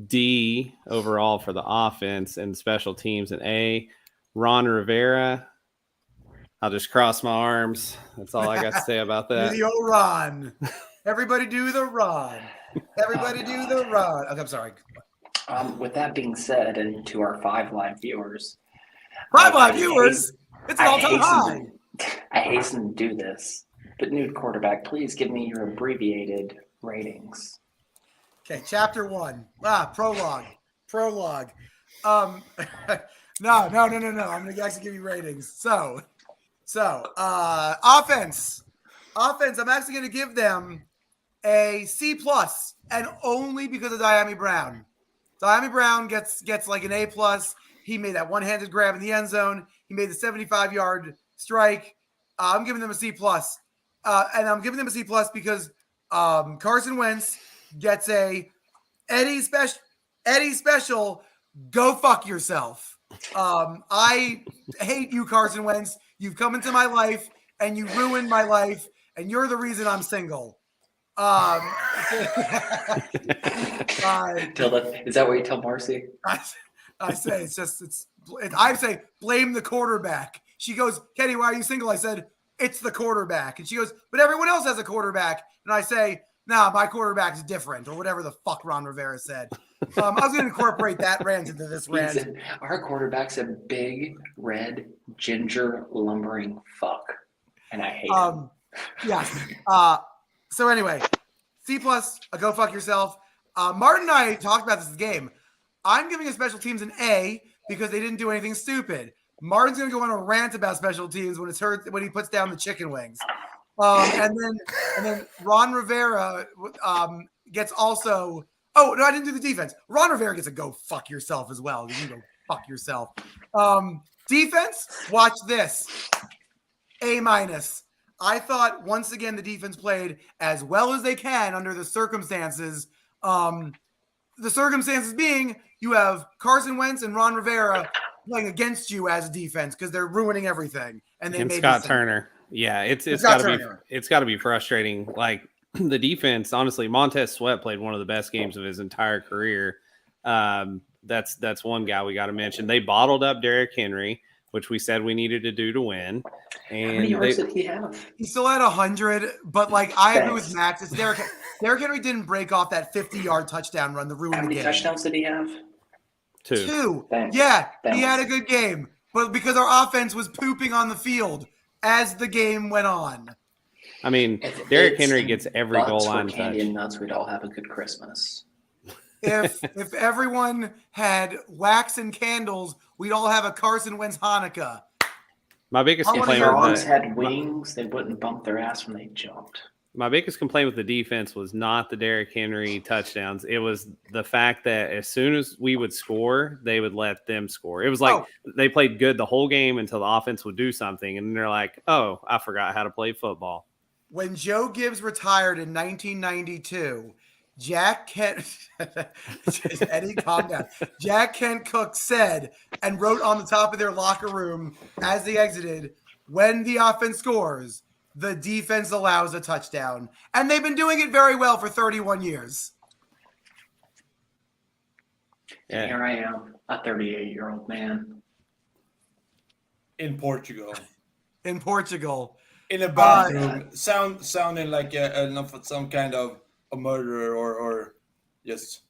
D overall for the offense and special teams. And A. Ron Rivera. I'll just cross my arms. That's all I got to say about that. Do the old Ron. Everybody do the Ron. Everybody do the Ron. Okay, I'm sorry. With that being said, and to our 5 live viewers. 5 live viewers? It's an all-time high. I hasten to do this But nude quarterback, please give me your abbreviated ratings. Okay, chapter 1. Prologue. No. I'm going to actually give you ratings. So, offense. I'm actually going to give them a C+, and only because of Diami Brown. Diami Brown gets like an A+. He made that one-handed grab in the end zone. He made the 75-yard strike. I'm giving them a C+. And I'm giving them a C+ because Carson Wentz gets a Eddie special. Go fuck yourself. I hate you, Carson Wentz. You've come into my life and you ruined my life, and you're the reason I'm single. Is that what you tell Marcy? I say I say blame the quarterback. She goes, Kenny, why are you single? I said, it's the quarterback. And she goes, but everyone else has a quarterback. And I say, nah, my quarterback's different, or whatever the fuck Ron Rivera said. I was going to incorporate that rant into this rant. Our quarterback's a big, red, ginger, lumbering fuck. And I hate him. Yes. So anyway, C+, a go fuck yourself. Martin and I talked about this game. I'm giving a special teams an A because they didn't do anything stupid. Martin's going to go on a rant about special teams when he puts down the chicken wings. And then Ron Rivera gets also. Oh no, I didn't do the defense. Ron Rivera gets a go fuck yourself as well. You can go fuck yourself. Defense, watch this. A-. I thought once again the defense played as well as they can under the circumstances. The circumstances being you have Carson Wentz and Ron Rivera playing against you as a defense because they're ruining everything. And Scott Turner. Yeah, it's got to be frustrating. Like the defense, honestly, Montez Sweat played one of the best games of his entire career. That's one guy we got to mention. They bottled up Derrick Henry, which we said we needed to do to win. And how many yards did he have? He still had 100, but I agree with Max. It's Derrick Henry didn't break off that 50-yard touchdown run to ruin the game. How many touchdowns did he have? Two. Thanks. Yeah, Thanks. He had a good game, but because our offense was pooping on the field as the game went on. I mean, Derrick Henry gets every goal line touch. Candy and nuts, we'd all have a good Christmas. If everyone had wax and candles, we'd all have a Carson Wentz Hanukkah. My biggest complaint if dogs had wings, they wouldn't bump their ass when they jumped. My biggest complaint with the defense was not the Derrick Henry touchdowns. It was the fact that as soon as we would score, they would let them score. It was like they played good the whole game until the offense would do something. And they're like, oh, I forgot how to play football. When Joe Gibbs retired in 1992, Jack Kent, Eddie, calm down. Jack Kent Cook said and wrote on the top of their locker room as they exited, when the offense scores, the defense allows a touchdown. And they've been doing it very well for 31 years. And here I am, a 38-year-old man. In Portugal. In a bathroom. Sounding like some kind of a murderer or just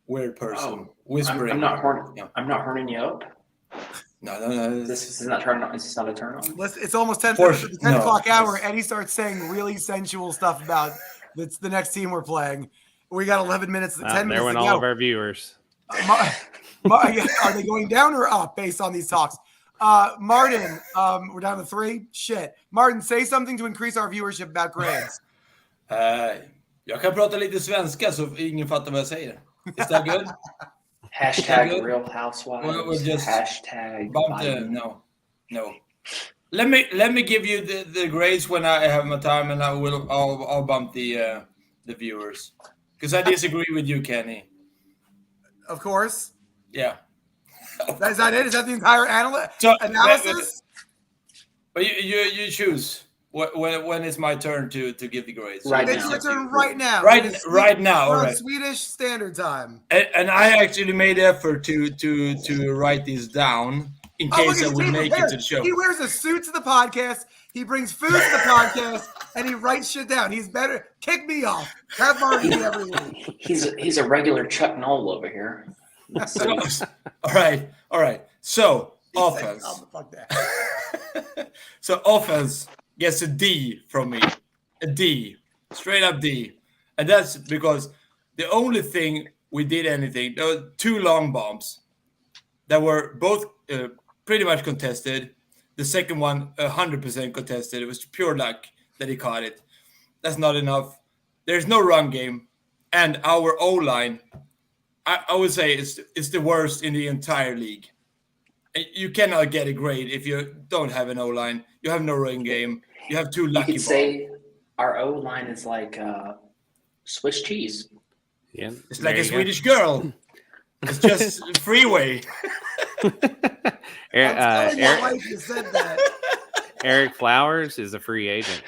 weird person. Whispering. I'm not horning you up. No. This is not turn on. This is not a turn on. It's almost 10 o'clock hour, and he starts saying really sensual stuff about the next team we're playing. We got 11 minutes, 10 minutes. There went all of our viewers. Are they going down or up based on these talks? Martin, we're down to 3. Shit. Martin, say something to increase our viewership about grades. Jag kan prata lite svenska så ingen fattar vad jag säger. Is that good? Hashtag Real Housewives. Just hashtag no. Let me give you the grades when I have my time, and I'll bump the viewers because I disagree with you, Kenny. Of course. Yeah. Is that it? Is that the entire analysis? But you choose. When is my turn to give the grades? Right it's now. your turn right now. Right now. All right. Swedish Standard Time. And I actually made effort to write this down in case I would make it to the show. He wears a suit to the podcast. He brings food to the podcast, and he writes shit down. He's better. Kick me off. Have Marty every week. He's a regular Chuck Noll over here. All right. So offense. Fuck that. So offense gets a D from me a D, straight up D. And that's because the only thing we did anything, there were 2 long bombs that were both pretty much contested. The second one, 100% contested. It was pure luck that he caught it. That's not enough. There's no run game. And our O-line, I would say it's the worst in the entire league. You cannot get a grade if you don't have an O-line. You have no run game. You have 2 lucky balls. You could say our O-line is like Swiss cheese. Yeah, it's like a Swedish girl. It's just freeway. Eric Flowers is a free agent.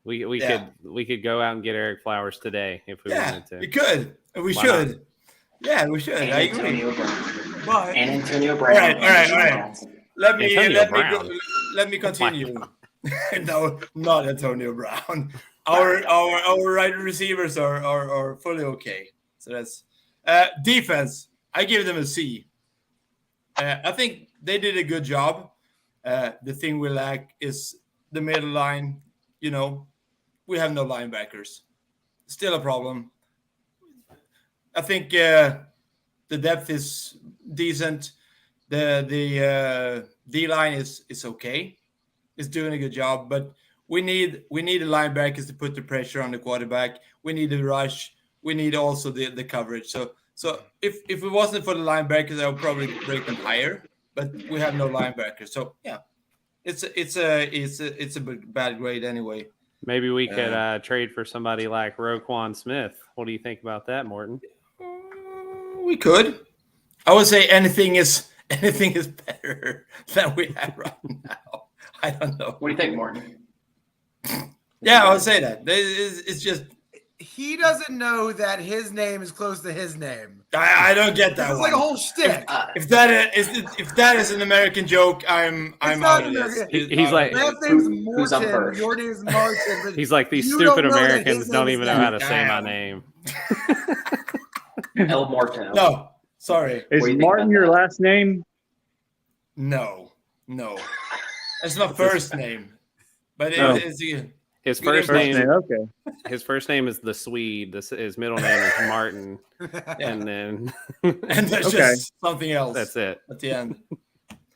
We could go out and get Eric Flowers today if we wanted to. We could. We should. Not? Yeah, we should. I agree. And Antonio Brown. All right. Let me continue. No, not Antonio Brown. Our right receivers are fully okay. So that's defense. I give them a C. I think they did a good job. The thing we lack is the middle line. You know, we have no linebackers. Still a problem. I think the depth is decent. The D line is okay. It's doing a good job, but we need the linebackers to put the pressure on the quarterback. We need the rush. We need also the coverage. So if it wasn't for the linebackers, I would probably rate them higher. But we have no linebackers, so yeah, it's a bad grade anyway. Maybe we could trade for somebody like Roquan Smith. What do you think about that, Morton? We could. I would say anything is better than we have right now. I don't know. What do you think, Morton? Yeah, I would say that. It's just he doesn't know that his name is close to his name. I don't get that. It's like a whole shtick. If that is an American joke, I'm out of this. He's like, last name's Morton, your name's Martin. He's like, these stupid Americans don't even know how to say my name. El Morton. No, sorry. Is Martin your last name? No. That's my first name. But it's his first name. Okay. His first name is the Swede. His middle name is Martin, and then that's just something else. That's it at the end.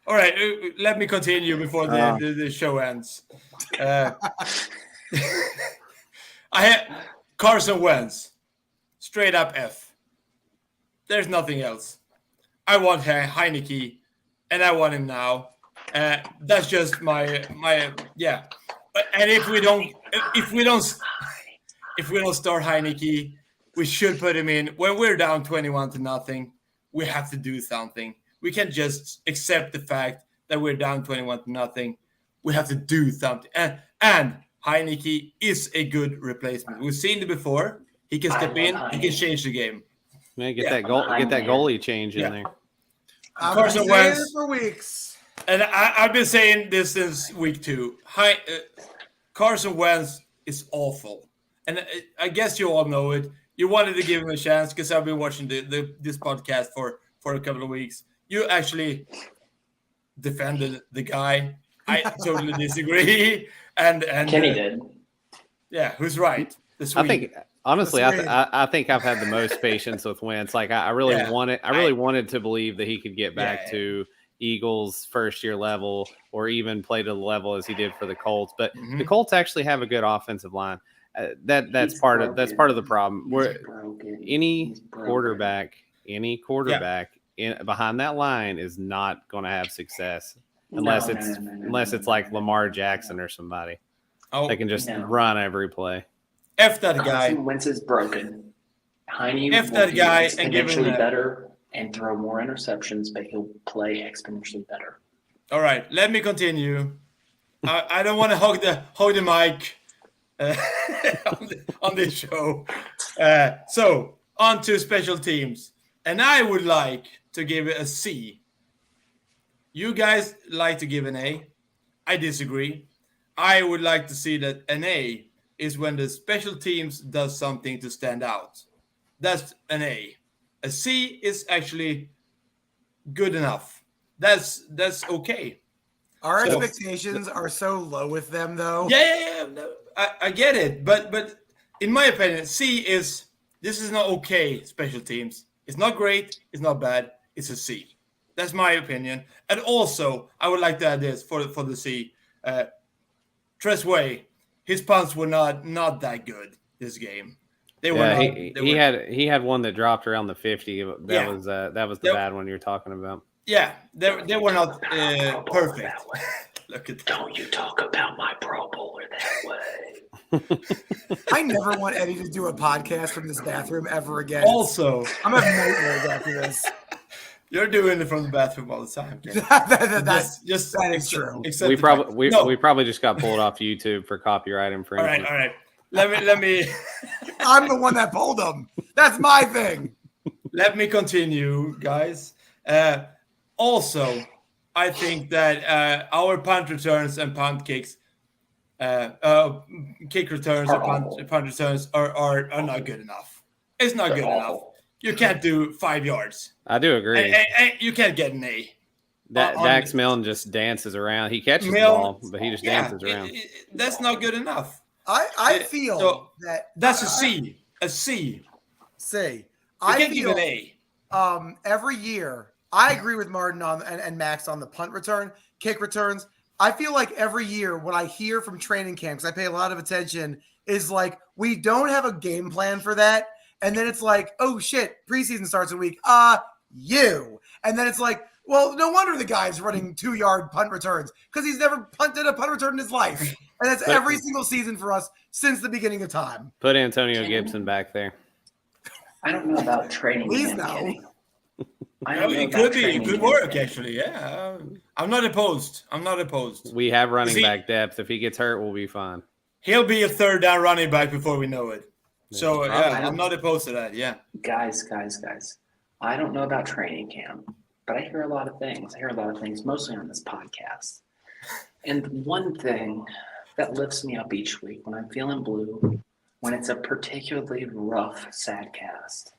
All right, let me continue before the show ends. I had Carson Wentz, straight up F. There's nothing else. I want Heineke, and I want him now. That's just my yeah. And if we don't start Heineke, we should put him in when we're down 21-0. We have to do something. We can't just accept the fact that we're down 21-0. We have to do something. And Heineke is a good replacement. We've seen it before. He can step in. He can change the game. Man, get that goalie change in there. Carson Wentz for weeks. And I've been saying this since week 2. Carson Wentz is awful. And I guess you all know it. You wanted to give him a chance because I've been watching this podcast for a couple of weeks. You actually defended the guy. I totally disagree. And Kenny did. Yeah, who's right? I think honestly, I think I've had the most patience with Wentz. Like I really wanted to believe that he could get back to Eagles first year level or even play to the level as he did for the Colts. But the Colts actually have a good offensive line. That's part of the problem. Where any quarterback behind that line is not going to have success unless it's like Lamar Jackson or somebody. They can just run every play. F that guy. Wentz is broken. Heine F that guy and give him better and throw more interceptions, but he'll play exponentially better. All right, let me continue. I don't want to hog the mic on this show. So on to special teams, and I would like to give it a C. You guys like to give an A. I disagree. I would like to see that an A is when the special teams does something to stand out. That's an A. A C is actually good enough. That's okay. Our expectations are so low with them, though. Yeah. No, I get it, but in my opinion, this is not okay special teams. It's not great. It's not bad. It's a C. That's my opinion. And also, I would like to add this for the C. Tressway, his punts were not that good this game. They were not. He had one that dropped around the 50. That was the bad one you're talking about. Yeah, they were not perfect. Look at that. Don't you talk about my Pro Bowler that way. I never want Eddie to do a podcast from this bathroom ever again. Also, I'm having nightmares after this. You're doing it from the bathroom all the time. That is true. We probably just got pulled off YouTube for copyright infringement. All right. Let me. I'm the one that pulled them. That's my thing. Let me continue, guys. Also, I think that our punt returns and punt kicks, kick returns and punt returns are not good enough. It's not good enough. You can't do 5 yards. I do agree. And you can't get an A. Dax Milne just dances around. He catches the ball, but he just dances around. That's not good enough. I feel that's a C. A C. C. I feel an A. Every year, I agree with Martin and Max on the punt return, kick returns. I feel like every year what I hear from training camps, I pay a lot of attention, is like, we don't have a game plan for that. And then it's like, oh shit, preseason starts in a week. You. And then it's like, well, no wonder the guy's running 2-yard punt returns because he's never punted a punt return in his life. And that's every single season for us since the beginning of time. Put Antonio Gibson back there. I don't know about training. Please no. It could be. It could work, actually. Yeah. I'm not opposed. We have running back depth. If he gets hurt, we'll be fine. He'll be a third down running back before we know it. So, I'm not opposed to that. Yeah. Guys. I don't know about training camp, but I hear a lot of things. Mostly on this podcast. And one thing that lifts me up each week when I'm feeling blue, when it's a particularly rough sadcast.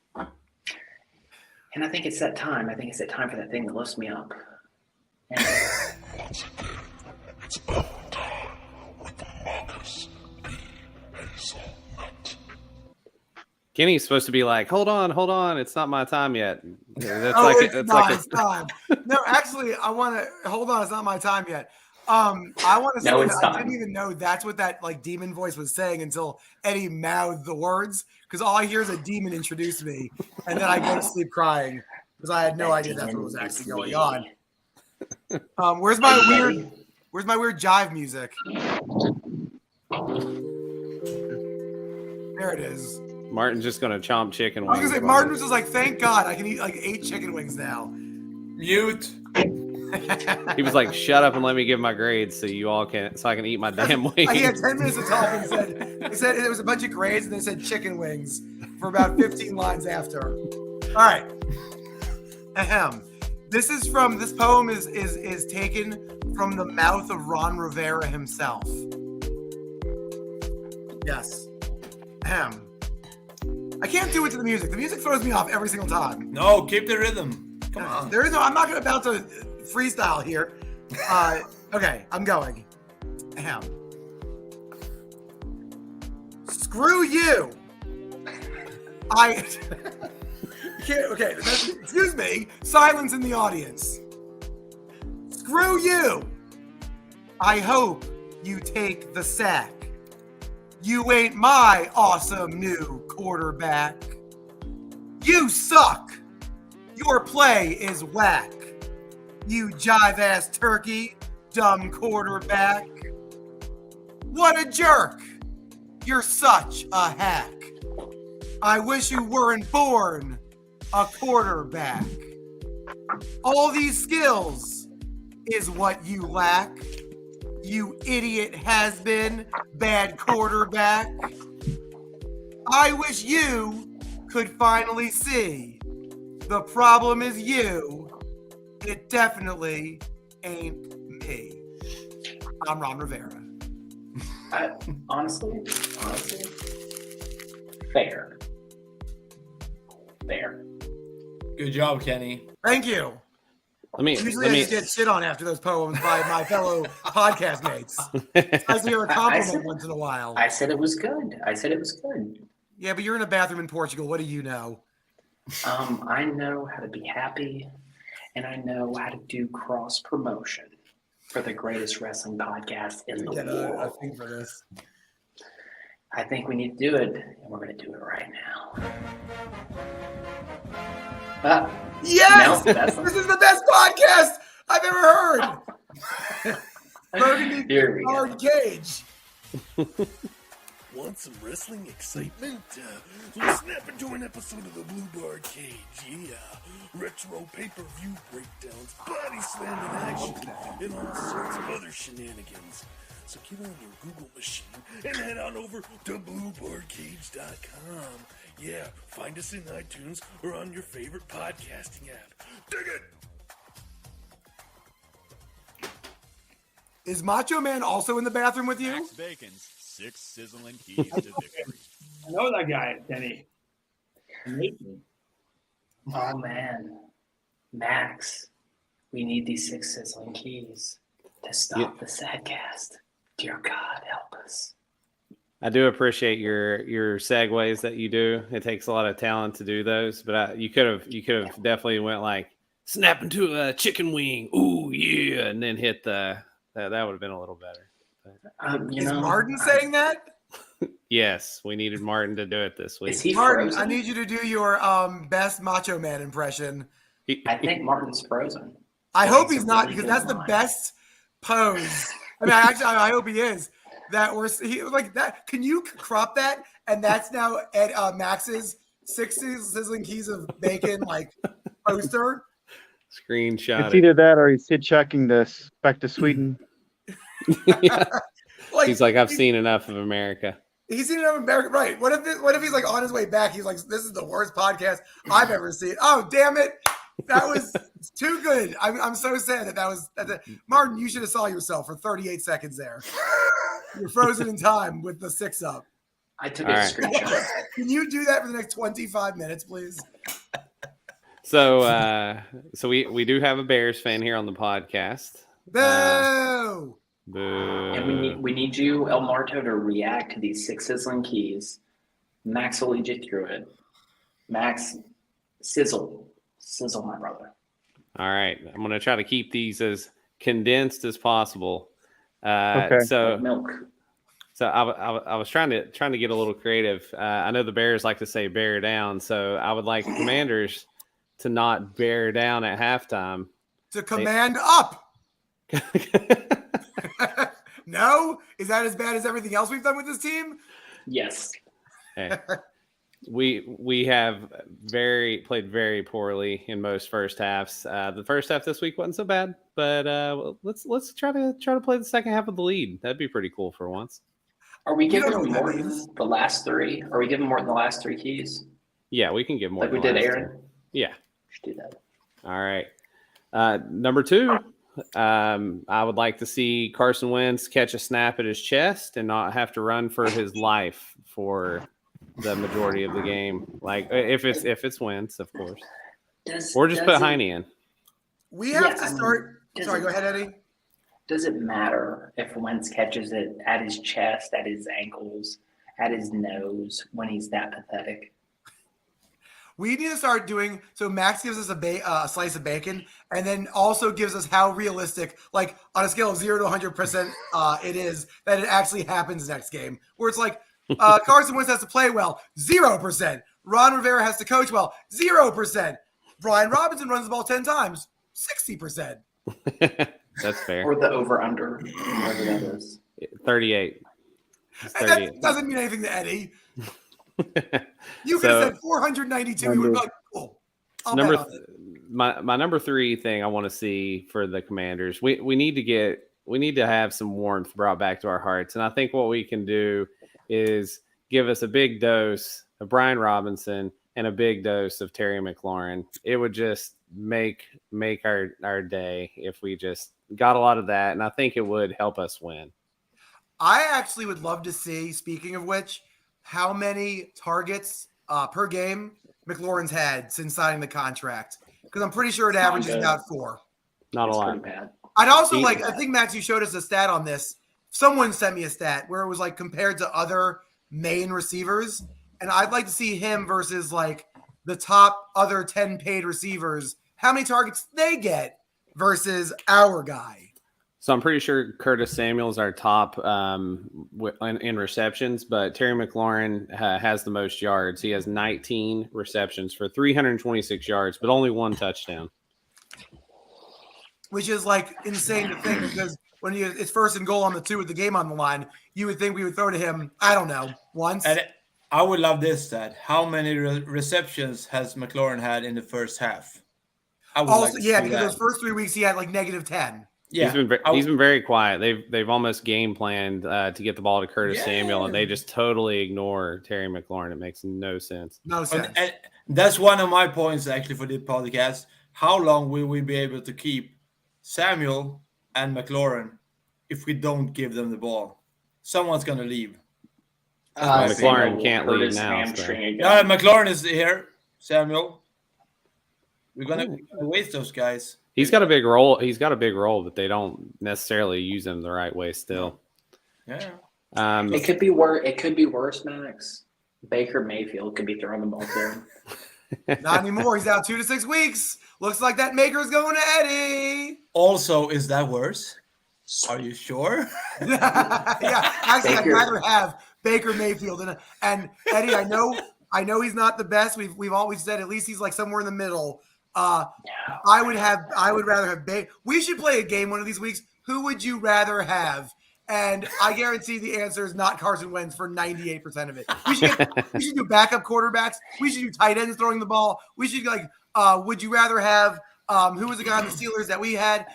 And I think it's that time. For that thing that lifts me up. And once again, it's battle time with the Marcus B. Hazelnut. Kenny's supposed to be like, hold on, it's not my time yet. It's time. No, actually, I want to hold on. It's not my time yet. I want to say I didn't even know that's what that like demon voice was saying until Eddie mouthed the words, because all I hear is a demon introduce me, and then I go to sleep crying because I had no idea that's what was actually going on. Where's my weird jive music? There it is. Martin's just gonna chomp chicken wings. I was gonna say Martin was just like, thank God I can eat like 8 chicken wings now. Mute. He was like, shut up and let me give my grades so I can eat my damn wings. He had 10 minutes to talk and said it was a bunch of grades and then said chicken wings for about 15 lines after. All right. Ahem. This poem is taken from the mouth of Ron Rivera himself. Yes. Ahem. I can't do it to the music. The music throws me off every single time. No, keep the rhythm. Come on. I'm not about to freestyle here. Okay, I'm going. Ahem. Screw you. Okay, excuse me. Silence in the audience. Screw you. I hope you take the sack. You ain't my awesome new quarterback. You suck. Your play is whack. You jive-ass turkey, dumb quarterback. What a jerk. You're such a hack. I wish you weren't born a quarterback. All these skills is what you lack. You idiot has-been, bad quarterback. I wish you could finally see. The problem is you. It definitely ain't me. I'm Ron Rivera. Honestly, fair. Good job, Kenny. Thank you. Usually I just get shit on after those poems by my fellow podcast mates. It's nice to hear a compliment once in a while. I said it was good. Yeah, but you're in a bathroom in Portugal. What do you know? I know how to be happy, and I know how to do cross promotion for the greatest wrestling podcast in the world. I think for this. I think we need to do it, and we're going to do it right now. Yes! This is the best podcast I've ever heard. Burgundy Hard Cage. Want some wrestling excitement? Let's snap into an episode of the Blue Bar Cage. Yeah, retro pay-per-view breakdowns, body slamming action, and all sorts of other shenanigans. So get on your Google machine and head on over to bluebarcage.com. Yeah, find us in iTunes or on your favorite podcasting app. Dig it! Is Macho Man also in the bathroom with you? Max Bacon's 6 sizzling keys to victory. I know that guy, Denny. Oh, man. Max, we need these 6 sizzling keys to stop the sadcast. Dear God, help us. I do appreciate your segues that you do. It takes a lot of talent to do those, but you could have definitely went like snap into a chicken wing, ooh yeah, and then hit that would have been a little better. Is Martin saying that? Yes, we needed Martin to do it this week. Is he Martin, frozen? I need you to do your best Macho Man impression. I think Martin's frozen. I hope he's not, because that's the best pose. I mean, I hope he is. Like that. Can you crop that? And that's now at Max's 6 sizzling keys of bacon like poster. Screenshot. It's either that or he's hitchhiking back to Sweden. Yeah. He's like, I've seen enough of America. He's seen enough of America, right? What if he's like on his way back? He's like, this is the worst podcast I've ever seen. Oh, damn it! That was too good. I'm so sad that was Martin. You should have saw yourself for 38 seconds there. You're frozen in time with the 6 up. I took a screenshot. Can you do that for the next 25 minutes, please? So we do have a Bears fan here on the podcast. Boo! Boo. And we need you, El Marto, to react to these 6 sizzling keys. Max will lead you through it. Max, sizzle, my brother. All right, I'm gonna try to keep these as condensed as possible. Okay. So milk. So I was trying to get a little creative. I know the Bears like to say bear down, so I would like Commanders to not bear down at halftime. To command up. No? Is that as bad as everything else we've done with this team? Yes. Hey, we have played very poorly in most first halves. The first half this week wasn't so bad, but let's try to play the second half of the lead. That'd be pretty cool for once. Are we giving Morton the last 3? Are we giving Morton the last 3 keys? Yeah, we can give Morton. Like we did Aaron? Yeah. We should do that. All right. Number 2, I would like to see Carson Wentz catch a snap at his chest and not have to run for his life for the majority of the game. Like if it's Wentz, of course. Or just put Heine in. We have to start. Sorry, go ahead, Eddie. Does it matter if Wentz catches it at his chest, at his ankles, at his nose when he's that pathetic? We need to start doing so. Max gives us a slice of bacon, and then also gives us how realistic, like on a scale of 0 to 100%, it is that it actually happens next game. Where it's like Carson Wentz has to play well, 0%. Ron Rivera has to coach well, 0%. Brian Robinson runs the ball 10 times, 60%. That's fair. Or the over/under, whatever that is. 38. That doesn't mean anything to Eddie. You could have said 492. You would be like, cool. My number 3 thing I want to see for the Commanders. We need to have some warmth brought back to our hearts, and I think what we can do is give us a big dose of Brian Robinson and a big dose of Terry McLaurin. It would just make our day if we just got a lot of that, and I think it would help us win. I actually would love to see, speaking of which, how many targets per game McLaurin's had since signing the contract, because I'm pretty sure it averages about 4. Not It's a lot. pretty bad. I'd also I think, Max, you showed us a stat on this. Someone sent me a stat where it was like compared to other main receivers. And I'd like to see him versus like the top other 10 paid receivers, how many targets they get versus our guy. So I'm pretty sure Curtis Samuel's our top in receptions, but Terry McLaurin has the most yards. He has 19 receptions for 326 yards, but only 1 touchdown. Which is like insane to think, because when it's 1st and goal on the 2 with the game on the line, you would think we would throw to him, I don't know, once. And I would love this stat. How many receptions has McLaurin had in the first half? Also, because those first 3 weeks he had like -10. Yeah, he's been very quiet. They've almost game planned to get the ball to Curtis Samuel, and they just totally ignore Terry McLaurin. It makes no sense. No sense. And that's one of my points actually for the podcast. How long will we be able to keep Samuel and McLaurin if we don't give them the ball? Someone's going to leave. McLaurin can't leave now. No, McLaurin is here. Samuel, we're going to waste those guys. He's got a big role. He's got a big role, but they don't necessarily use him the right way still. Yeah. It could be worse. It could be worse, Max. Baker Mayfield could be throwing the ball to him. Not anymore. He's out 2 to 6 weeks. Looks like that maker's going to Eddie. Also, is that worse? Are you sure? Yeah. Actually, I'd rather have Baker Mayfield and Eddie. I know he's not the best. We've always said at least he's like somewhere in the middle. I would rather have Baker. We should play a game one of these weeks. Who would you rather have? And I guarantee the answer is not Carson Wentz for 98% of it. We should do backup quarterbacks. We should do tight ends throwing the ball. We should would you rather have who was the guy on the Steelers that we had?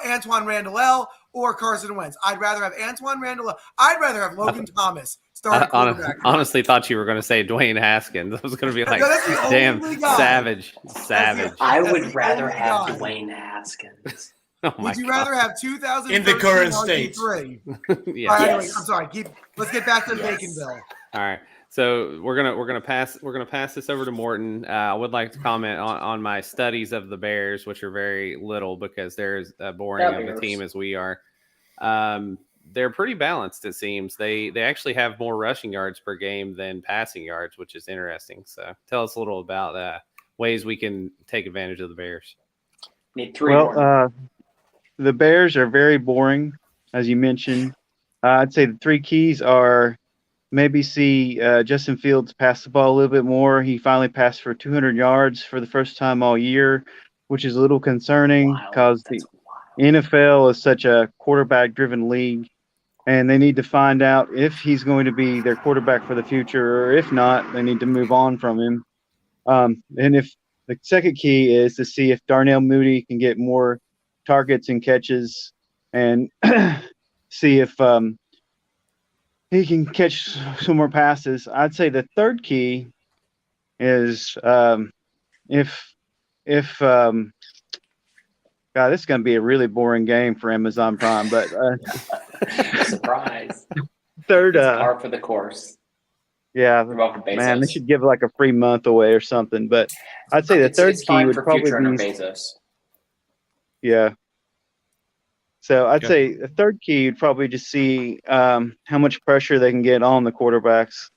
Antoine Randall or Carson Wentz? I'd rather have Antoine Randall. I'd rather have Logan Thomas start quarterback. Honestly, thought you were going to say Dwayne Haskins. I was going to be like, damn, savage. I would rather have Dwayne Haskins. Oh would you rather have 2000 in the current state? Yeah. All right, anyway, I'm sorry. Let's get back to Baconville. All right. So we're gonna pass this over to Morton. I would like to comment on my studies of the Bears, which are very little because they're as boring of a team as we are. They're pretty balanced, it seems. They actually have more rushing yards per game than passing yards, which is interesting. So tell us a little about ways we can take advantage of the Bears. Need 3 more. The Bears are very boring, as you mentioned. I'd say the 3 keys are maybe see Justin Fields pass the ball a little bit more. He finally passed for 200 yards for the first time all year, which is a little concerning because the NFL is such a quarterback-driven league, and they need to find out if he's going to be their quarterback for the future, or if not, they need to move on from him. And if the second key is to see if Darnell Mooney can get more targets and catches, and see if he can catch some more passes. I'd say the third key is if God, this is going to be a really boring game for Amazon Prime, but surprise. Third, par for the course. Yeah, man, they should give like a free month away or something. But I'd say the third key would probably be Bezos. Yeah. So I'd say the third key would probably just see how much pressure they can get on the quarterbacks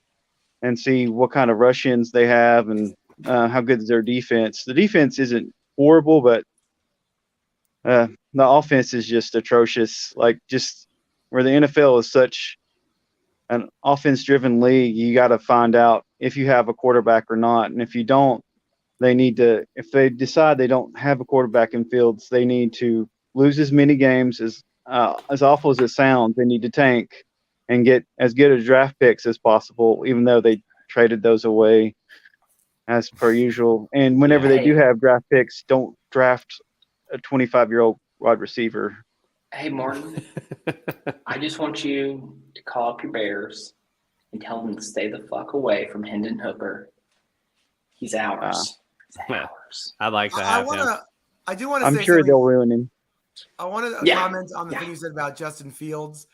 and see what kind of rush-ins they have and how good is their defense. The defense isn't horrible, but the offense is just atrocious. Like, just where the NFL is such an offense-driven league, you got to find out if you have a quarterback or not. And if you don't, they need to – if they decide they don't have a quarterback in Fields, they need to lose as many games as awful as it sounds. They need to tank and get as good a draft picks as possible, even though they traded those away as per usual. And whenever they do have draft picks, don't draft a 25-year-old wide receiver. Hey, Martin, I just want you to call up your Bears and tell them to stay the fuck away from Hendon Hooker. He's ours. He's ours. I'd like to have him. I do want to I'm say sure they'll ruin him. I want to comment on the thing you said about Justin Fields.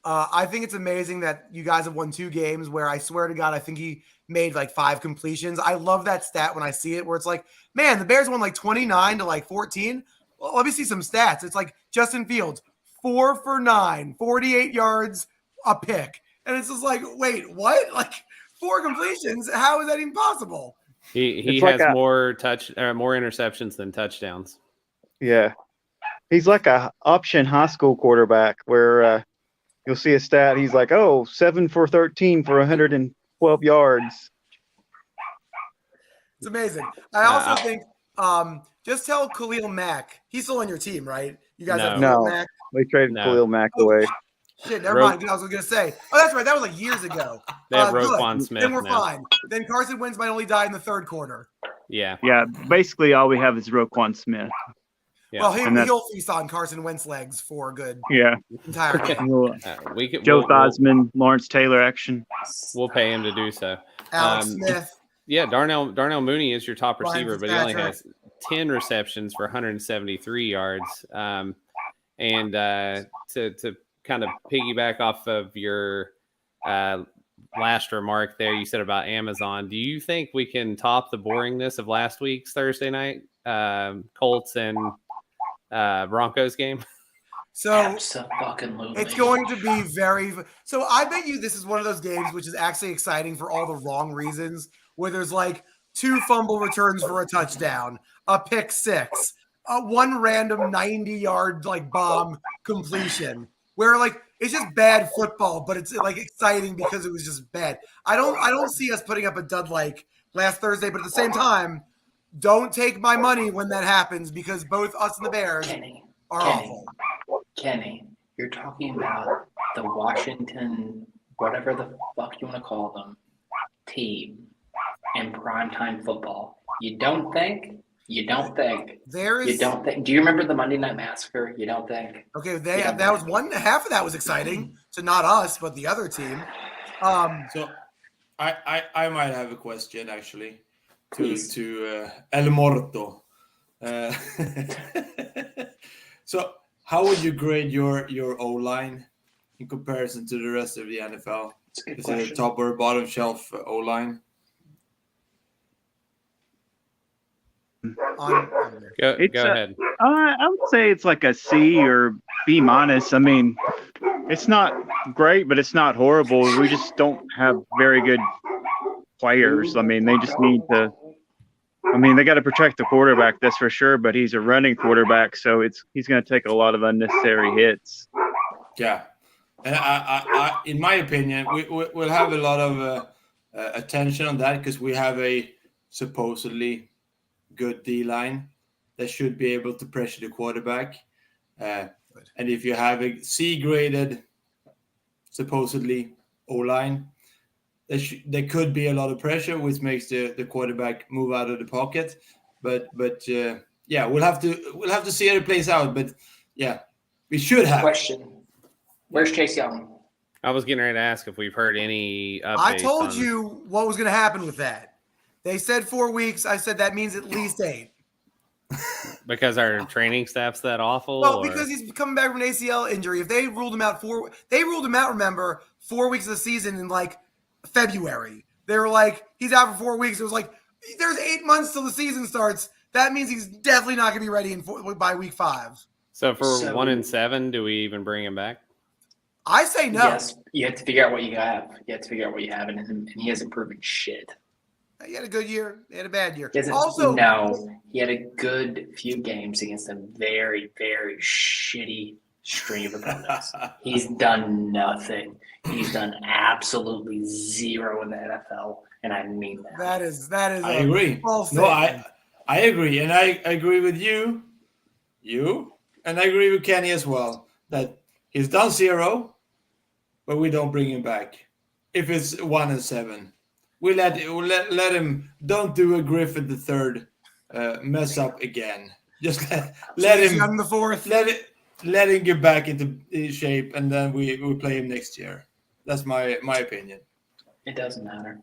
I think it's amazing that you guys have won 2 games where I swear to God, I think he made like 5 completions. I love that stat when I see it where it's like, man, the Bears won like 29 to like 14. well, let me see some stats. It's like Justin Fields, 4 for 9, 48 yards, a pick. And it's just like, wait, what? Like 4 completions? How is that even possible? He has more interceptions than touchdowns. Yeah. He's like a option high school quarterback where you'll see a stat. He's like, 7 for 13 for 112 yards. It's amazing. I also think just tell Khalil Mack. He's still on your team, right? You guys have Khalil Mack? We traded Khalil Mack away. Shit, never mind. I was going to say. Oh, that's right. That was like years ago. They have Roquan Smith. Then we're fine. Then Carson Wentz might only die in the third quarter. Yeah. Yeah. Basically, all we have is Roquan Smith. Yeah. Well, he'll feast on Carson Wentz legs for a good entire game. Joe Theismann, Lawrence Taylor action. We'll pay him to do so. Alex Smith. Yeah, Darnell Mooney is your top receiver, but he only has 10 receptions for 173 yards. And to kind of piggyback off of your last remark there, you said about Amazon. Do you think we can top the boringness of last week's Thursday night Colts and Broncos game? So Absolutely. It's going to be very. So I bet you this is one of those games which is actually exciting for all the wrong reasons, where there's like 2 fumble returns for a touchdown, a pick 6, one random 90-yard like bomb completion, where like it's just bad football, but it's like exciting because it was just bad. I don't see us putting up a dud like last Thursday, but at the same time, don't take my money when that happens, because both us and the Bears are awful. Kenny, you're talking about the Washington, whatever the fuck you want to call them, team in primetime football. You don't think? Do you remember the Monday Night Massacre? You don't think? Okay, that was one half of that was exciting. So not us, but the other team. So I might have a question actually to El Morto. So how would you grade your O-line in comparison to the rest of the NFL? Is it a top or bottom shelf O-line? Go ahead. I would say it's like a C or B minus. I mean, it's not great, but it's not horrible. We just don't have very good players. I mean, they just need to. I mean, they got to protect the quarterback, that's for sure. But he's a running quarterback, so he's going to take a lot of unnecessary hits. Yeah, and I in my opinion, we'll have a lot of attention on that because we have a supposedly good D-line that should be able to pressure the quarterback. And if you have a C-graded, supposedly O-line, there could be a lot of pressure, which makes the quarterback move out of the pocket. But yeah, we'll have to see how it plays out. But yeah, we should have. Question: where's Chase Young? I was getting ready to ask if we've heard any updates. I told you what was going to happen with that. They said 4 weeks. I said that means at least 8. Because our training staff's that awful? Well, because he's coming back from an ACL injury. If they ruled him out remember, 4 weeks of the season in like February. They were like, he's out for 4 weeks. It was like, there's 8 months till the season starts. That means he's definitely not going to be ready by week 5. So for 1-7, do we even bring him back? I say no. Yes, you have to figure out what you have. You have to figure out what you have, and he hasn't proven shit. He had a good year. He had a bad year. He had a good few games against a very, very shitty string of opponents. He's done nothing. He's done absolutely zero in the NFL, and I mean that. That is. I agree. No, I agree, and I agree with you, and I agree with Kenny as well that he's done 0, but we don't bring him back. If it's 1-7. We let him. Don't do a Griffin the third mess up again. Just let him. The 4th. Let him get back into shape, and then we play him next year. That's my opinion. It doesn't matter.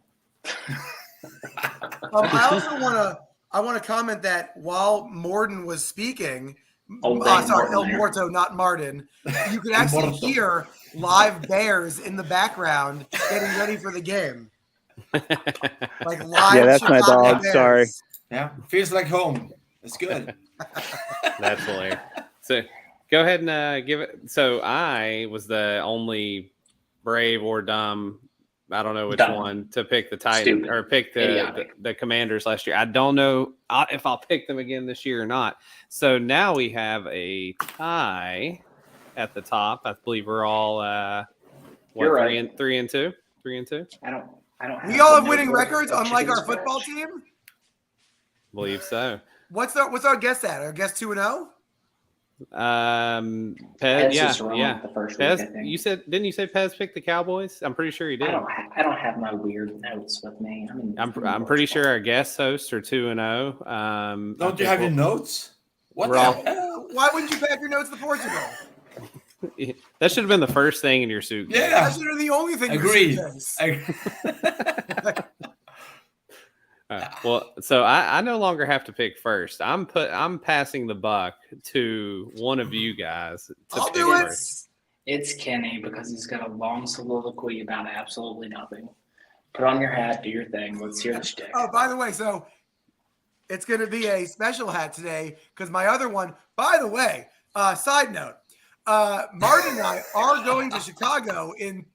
I also want to comment that while Morden was speaking, El Morto, not Martin, you could actually hear live bears in the background getting ready for the game. Like live. Yeah, that's my dog. Bears. Sorry. Yeah, feels like home. That's good. That's hilarious. So go ahead and give it. So I was the only brave or dumb, I don't know which one, to pick the Titan or pick the Commanders last year. I don't know if I'll pick them again this year or not. So now we have a tie at the top. I believe we're all You're right. 3 and 2. I don't. We all have winning records, unlike our football team. Believe so. What's our guess at? Our guess 2-0? Pez, yeah. The first Pez, week, didn't you say Pez picked the Cowboys? I'm pretty sure he did. I don't have my weird notes with me. I'm pretty sure our guest hosts are 2-0. Don't you have your notes? What the hell? Why wouldn't you pack your notes to Portugal? That should have been the first thing in your suitcase. Yeah, that should have been the only thing. Agreed. Well, so I no longer have to pick first. I'm passing the buck to one of you guys. I'll do it. First. It's Kenny because he's got a long soliloquy about absolutely nothing. Put on your hat, do your thing. Let's hear the shtick. Oh, by the way, so it's going to be a special hat today because my other one. By the way, side note. Martin and I are going to Chicago in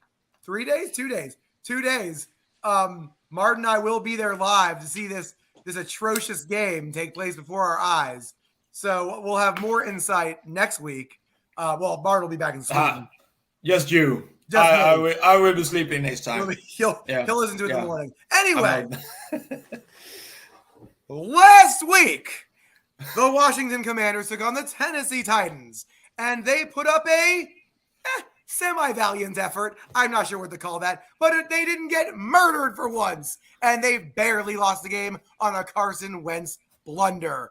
3 days, 2 days, 2 days. Martin and I will be there live to see this atrocious game take place before our eyes. So we'll have more insight next week. Martin will be back in Sweden. Just you. I will be sleeping next time. He'll listen to it in the morning. Anyway, last week, the Washington Commanders took on the Tennessee Titans. And they put up a semi-valiant effort. I'm not sure what to call that. But they didn't get murdered for once. And they barely lost the game on a Carson Wentz blunder.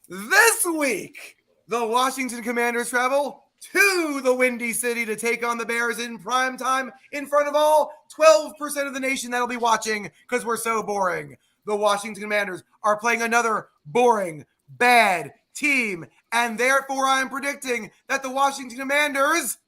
This week, the Washington Commanders travel to the Windy City to take on the Bears in prime time in front of all 12% of the nation that'll be watching because we're so boring. The Washington Commanders are playing another boring, bad team. And therefore, I'm predicting that the Washington Commanders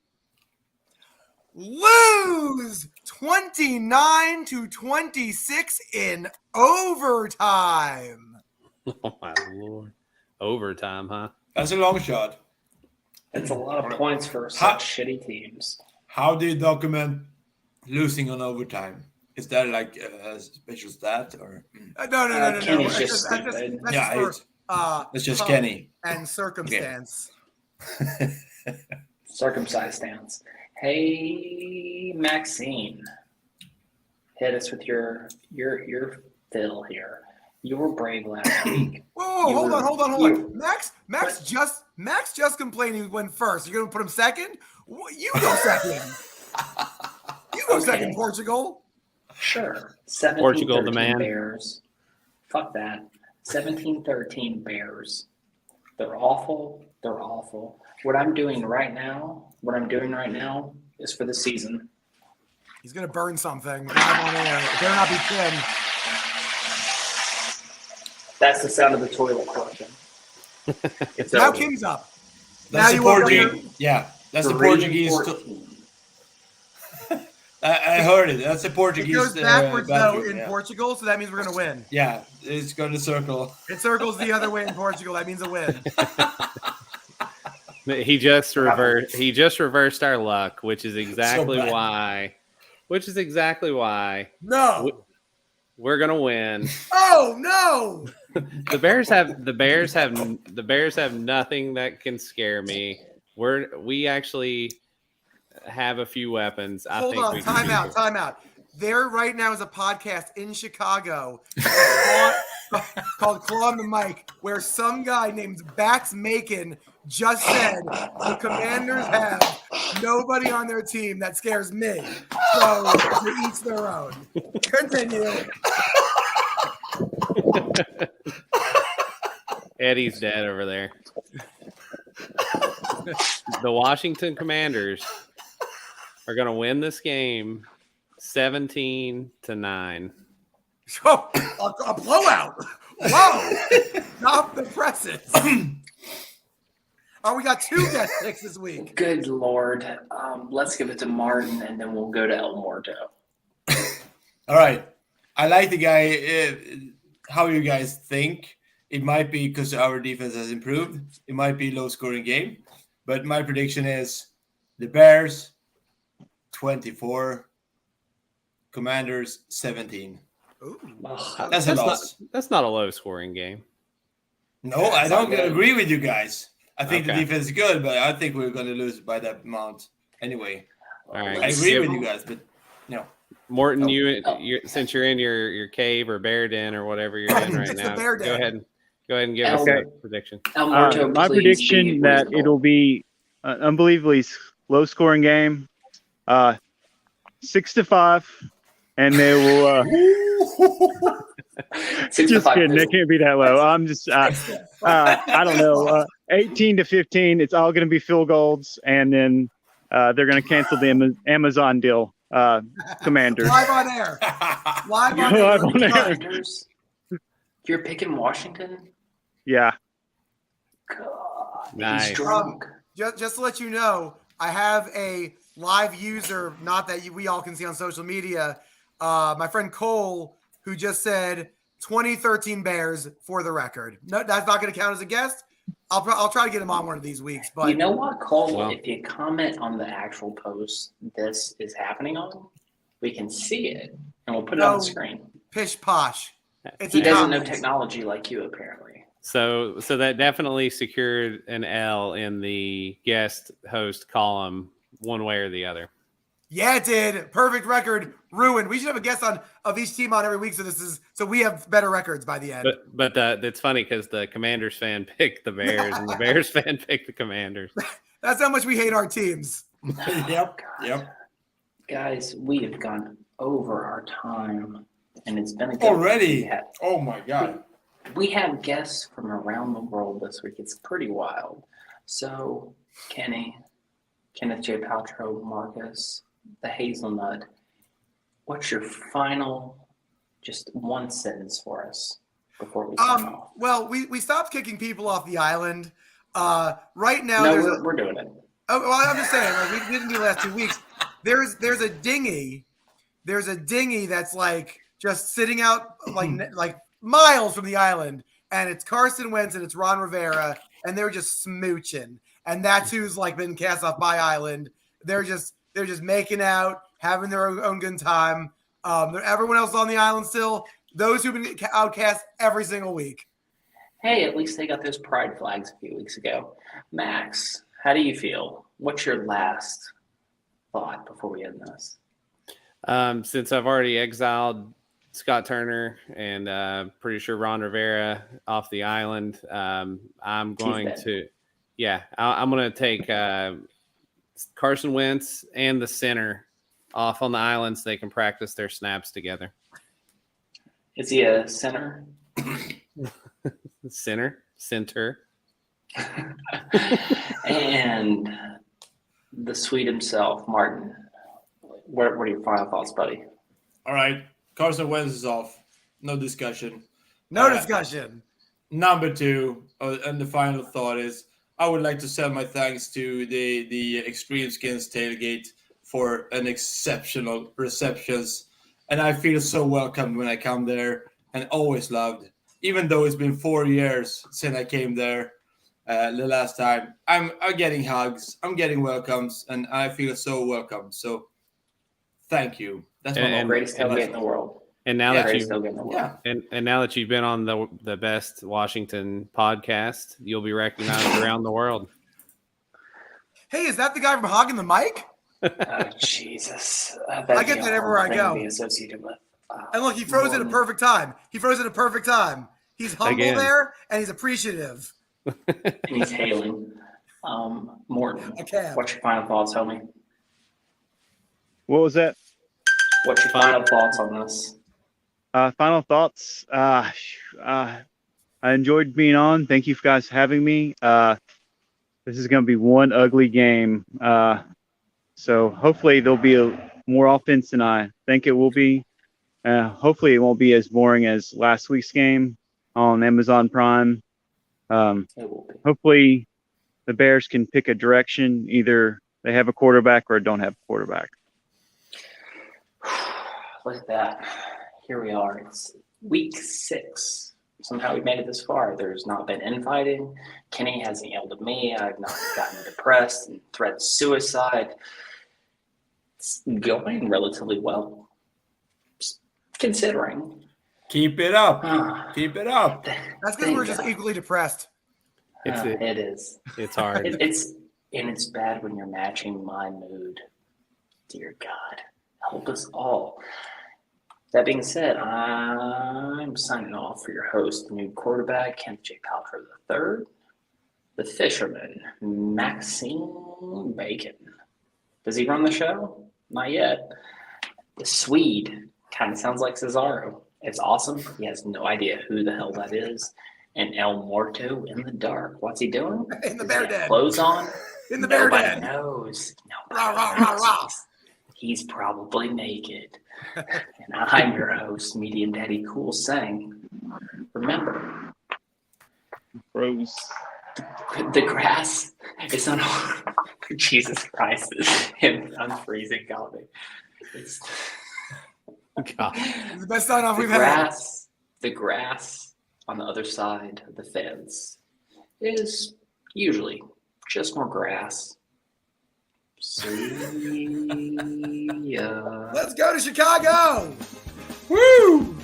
lose 29-26 in overtime. Oh, my Lord. Overtime, huh? That's a long shot. It's a lot of points for such shitty teams. How do you document losing on overtime? Is that like a special stat? Or No. Kenny's just stupid. It's just Kenny. And circumstance. Okay. Circumcised stance. Hey, Maxine. Hit us with your fill here. You were brave last week. Whoa, hold on. Max just complained he went first. You're gonna put him second? You go second. Second, Portugal. Sure. Portugal, the man. Bears. Fuck that. 17-13 Bears. They're awful. What I'm doing right now is for the season. He's going to burn something live on air. It better not be thin. That's the sound of the toilet flushing. Now King's up. That's the Portuguese. Yeah, that's the Portuguese. I heard it. That's a Portuguese. It goes backwards though in Portugal, so that means we're gonna win. Yeah, it's going to circle. It circles the other way in Portugal. That means a win. He just reversed our luck, which is exactly why. No, we're gonna win. Oh no! The Bears have nothing that can scare me. We actually have a few weapons. Hold on, time out. There right now is a podcast in Chicago called Claw on the Mic, where some guy named Bax Macon just said the Commanders have nobody on their team that scares me. So to each their own. Continue. Eddie's dead over there. The Washington Commanders are going to win this game 17-9. Oh, a blowout. Whoa. Stop the presses. We got 2 guest picks this week. Good Lord. Let's give it to Martin, and then we'll go to El Morto. All right. I like the guy, how you guys think. It might be because our defense has improved. It might be a low-scoring game. But my prediction is the Bears 24, Commanders 17. Ooh. That's a loss. That's not a low-scoring game. No, I don't agree with you guys. I think the defense is good, but I think we're going to lose by that amount anyway. All right. I agree with you guys, but Morton, since you're in your cave or bear den or whatever you're in right now, go ahead and give us a prediction. My prediction that it'll be an unbelievably low-scoring game, 6-5, and they will. Just kidding. It can't be that low. I'm just, I don't know, 18-15. It's all going to be field goals, and then they're going to cancel the Amazon deal. Commanders. Live on air. Live on air. You're picking Washington? Yeah. God, nice. He's drunk. Just to let you know, I have a live user, not that we all can see on social media, my friend Cole, who just said 2013 Bears for the record. No, that's not going to count as a guest. I'll try to get him on one of these weeks. But you know what, Cole? If you comment on the actual post this is happening on, we can see it, and we'll put it on the screen. Pish posh. He doesn't know technology like you, apparently. So that definitely secured an L in the guest host column, one way or the other. Yeah, it did. Perfect record ruined. We should have a guest of each team on every week, so we have better records by the end. But it's funny because the Commanders fan picked the Bears and the Bears fan picked the Commanders. That's how much we hate our teams. Yep. Guys, we have gone over our time, and it's been a good already. Oh my God. We have guests from around the world this week. It's pretty wild. So, Kenneth J. Paltrow, Marcus, the Hazelnut, what's your final, just one sentence for us before we sign off? Well, we stopped kicking people off the island. Right now, we're doing it. Oh, well, I'm just saying, like, we didn't do the last 2 weeks. There's a dinghy. There's a dinghy that's like just sitting out like miles from the island, and it's Carson Wentz and it's Ron Rivera, and they're just smooching. And that's who's like been cast off my island. They're just making out, having their own good time. Everyone else on the island still. Those who've been outcast every single week. Hey, at least they got those pride flags a few weeks ago. Max, how do you feel? What's your last thought before we end this? Since I've already exiled Scott Turner and pretty sure Ron Rivera off the island, I'm going to. Yeah, I'm going to take Carson Wentz and the center off on the island so they can practice their snaps together. Is he a center? Center. And the Swede himself, Martin. What are your final thoughts, buddy? All right. Carson Wentz is off. No discussion. No discussion. Number 2, and the final thought is, I would like to send my thanks to the Extreme Skins Tailgate for an exceptional receptions. And I feel so welcome when I come there and always loved. Even though it's been 4 years since I came there the last time, I'm getting hugs, I'm getting welcomes, and I feel so welcome. So thank you. That's my greatest tailgate in the world. And now and now that you've been on the Best Washington podcast, you'll be recognized around the world. Hey, is that the guy from Hoggin the Mic? Oh, Jesus. I get that everywhere I go. Associated with, and look, he froze at a perfect time. He's humble there, and he's appreciative. And he's hailing. Morton, what's your final thoughts, homie? What was that? What's your final thoughts on this? Final thoughts. I enjoyed being on. Thank you guys for having me. This is going to be one ugly game. So hopefully there'll be more offense than I think it will be. Hopefully it won't be as boring as last week's game on Amazon Prime. Hopefully the Bears can pick a direction. Either they have a quarterback or don't have a quarterback. Look at that. Here we are. It's week 6 somehow we've made it this far. There's not been infighting. Kenny hasn't yelled at me. I've not gotten depressed and threatened suicide. It's going relatively well, just considering. Keep it up. Keep it up. That's because we're just equally depressed. It is. It's hard. It's bad when you're matching my mood. Dear God, help us all. That being said, I'm signing off for your host, the new quarterback, Kenneth J. Paltrow III, the fisherman, Maxine Bacon. Does he run the show? Not yet. The Swede kind of sounds like Cesaro. It's awesome. He has no idea who the hell that is. And El Muerto in the dark. What's he doing? In the bear den. Clothes on? In the bear den. Nobody knows. Rah, rah, rah, rah. He's probably naked. And I'm your host, Medium Daddy Cool, saying, remember, Rose. the grass is on. Jesus Christ, him unfreezing comedy. It's God. It's the best sign off we've had. The grass on the other side of the fence is usually just more grass. See ya. Let's go to Chicago. Woo!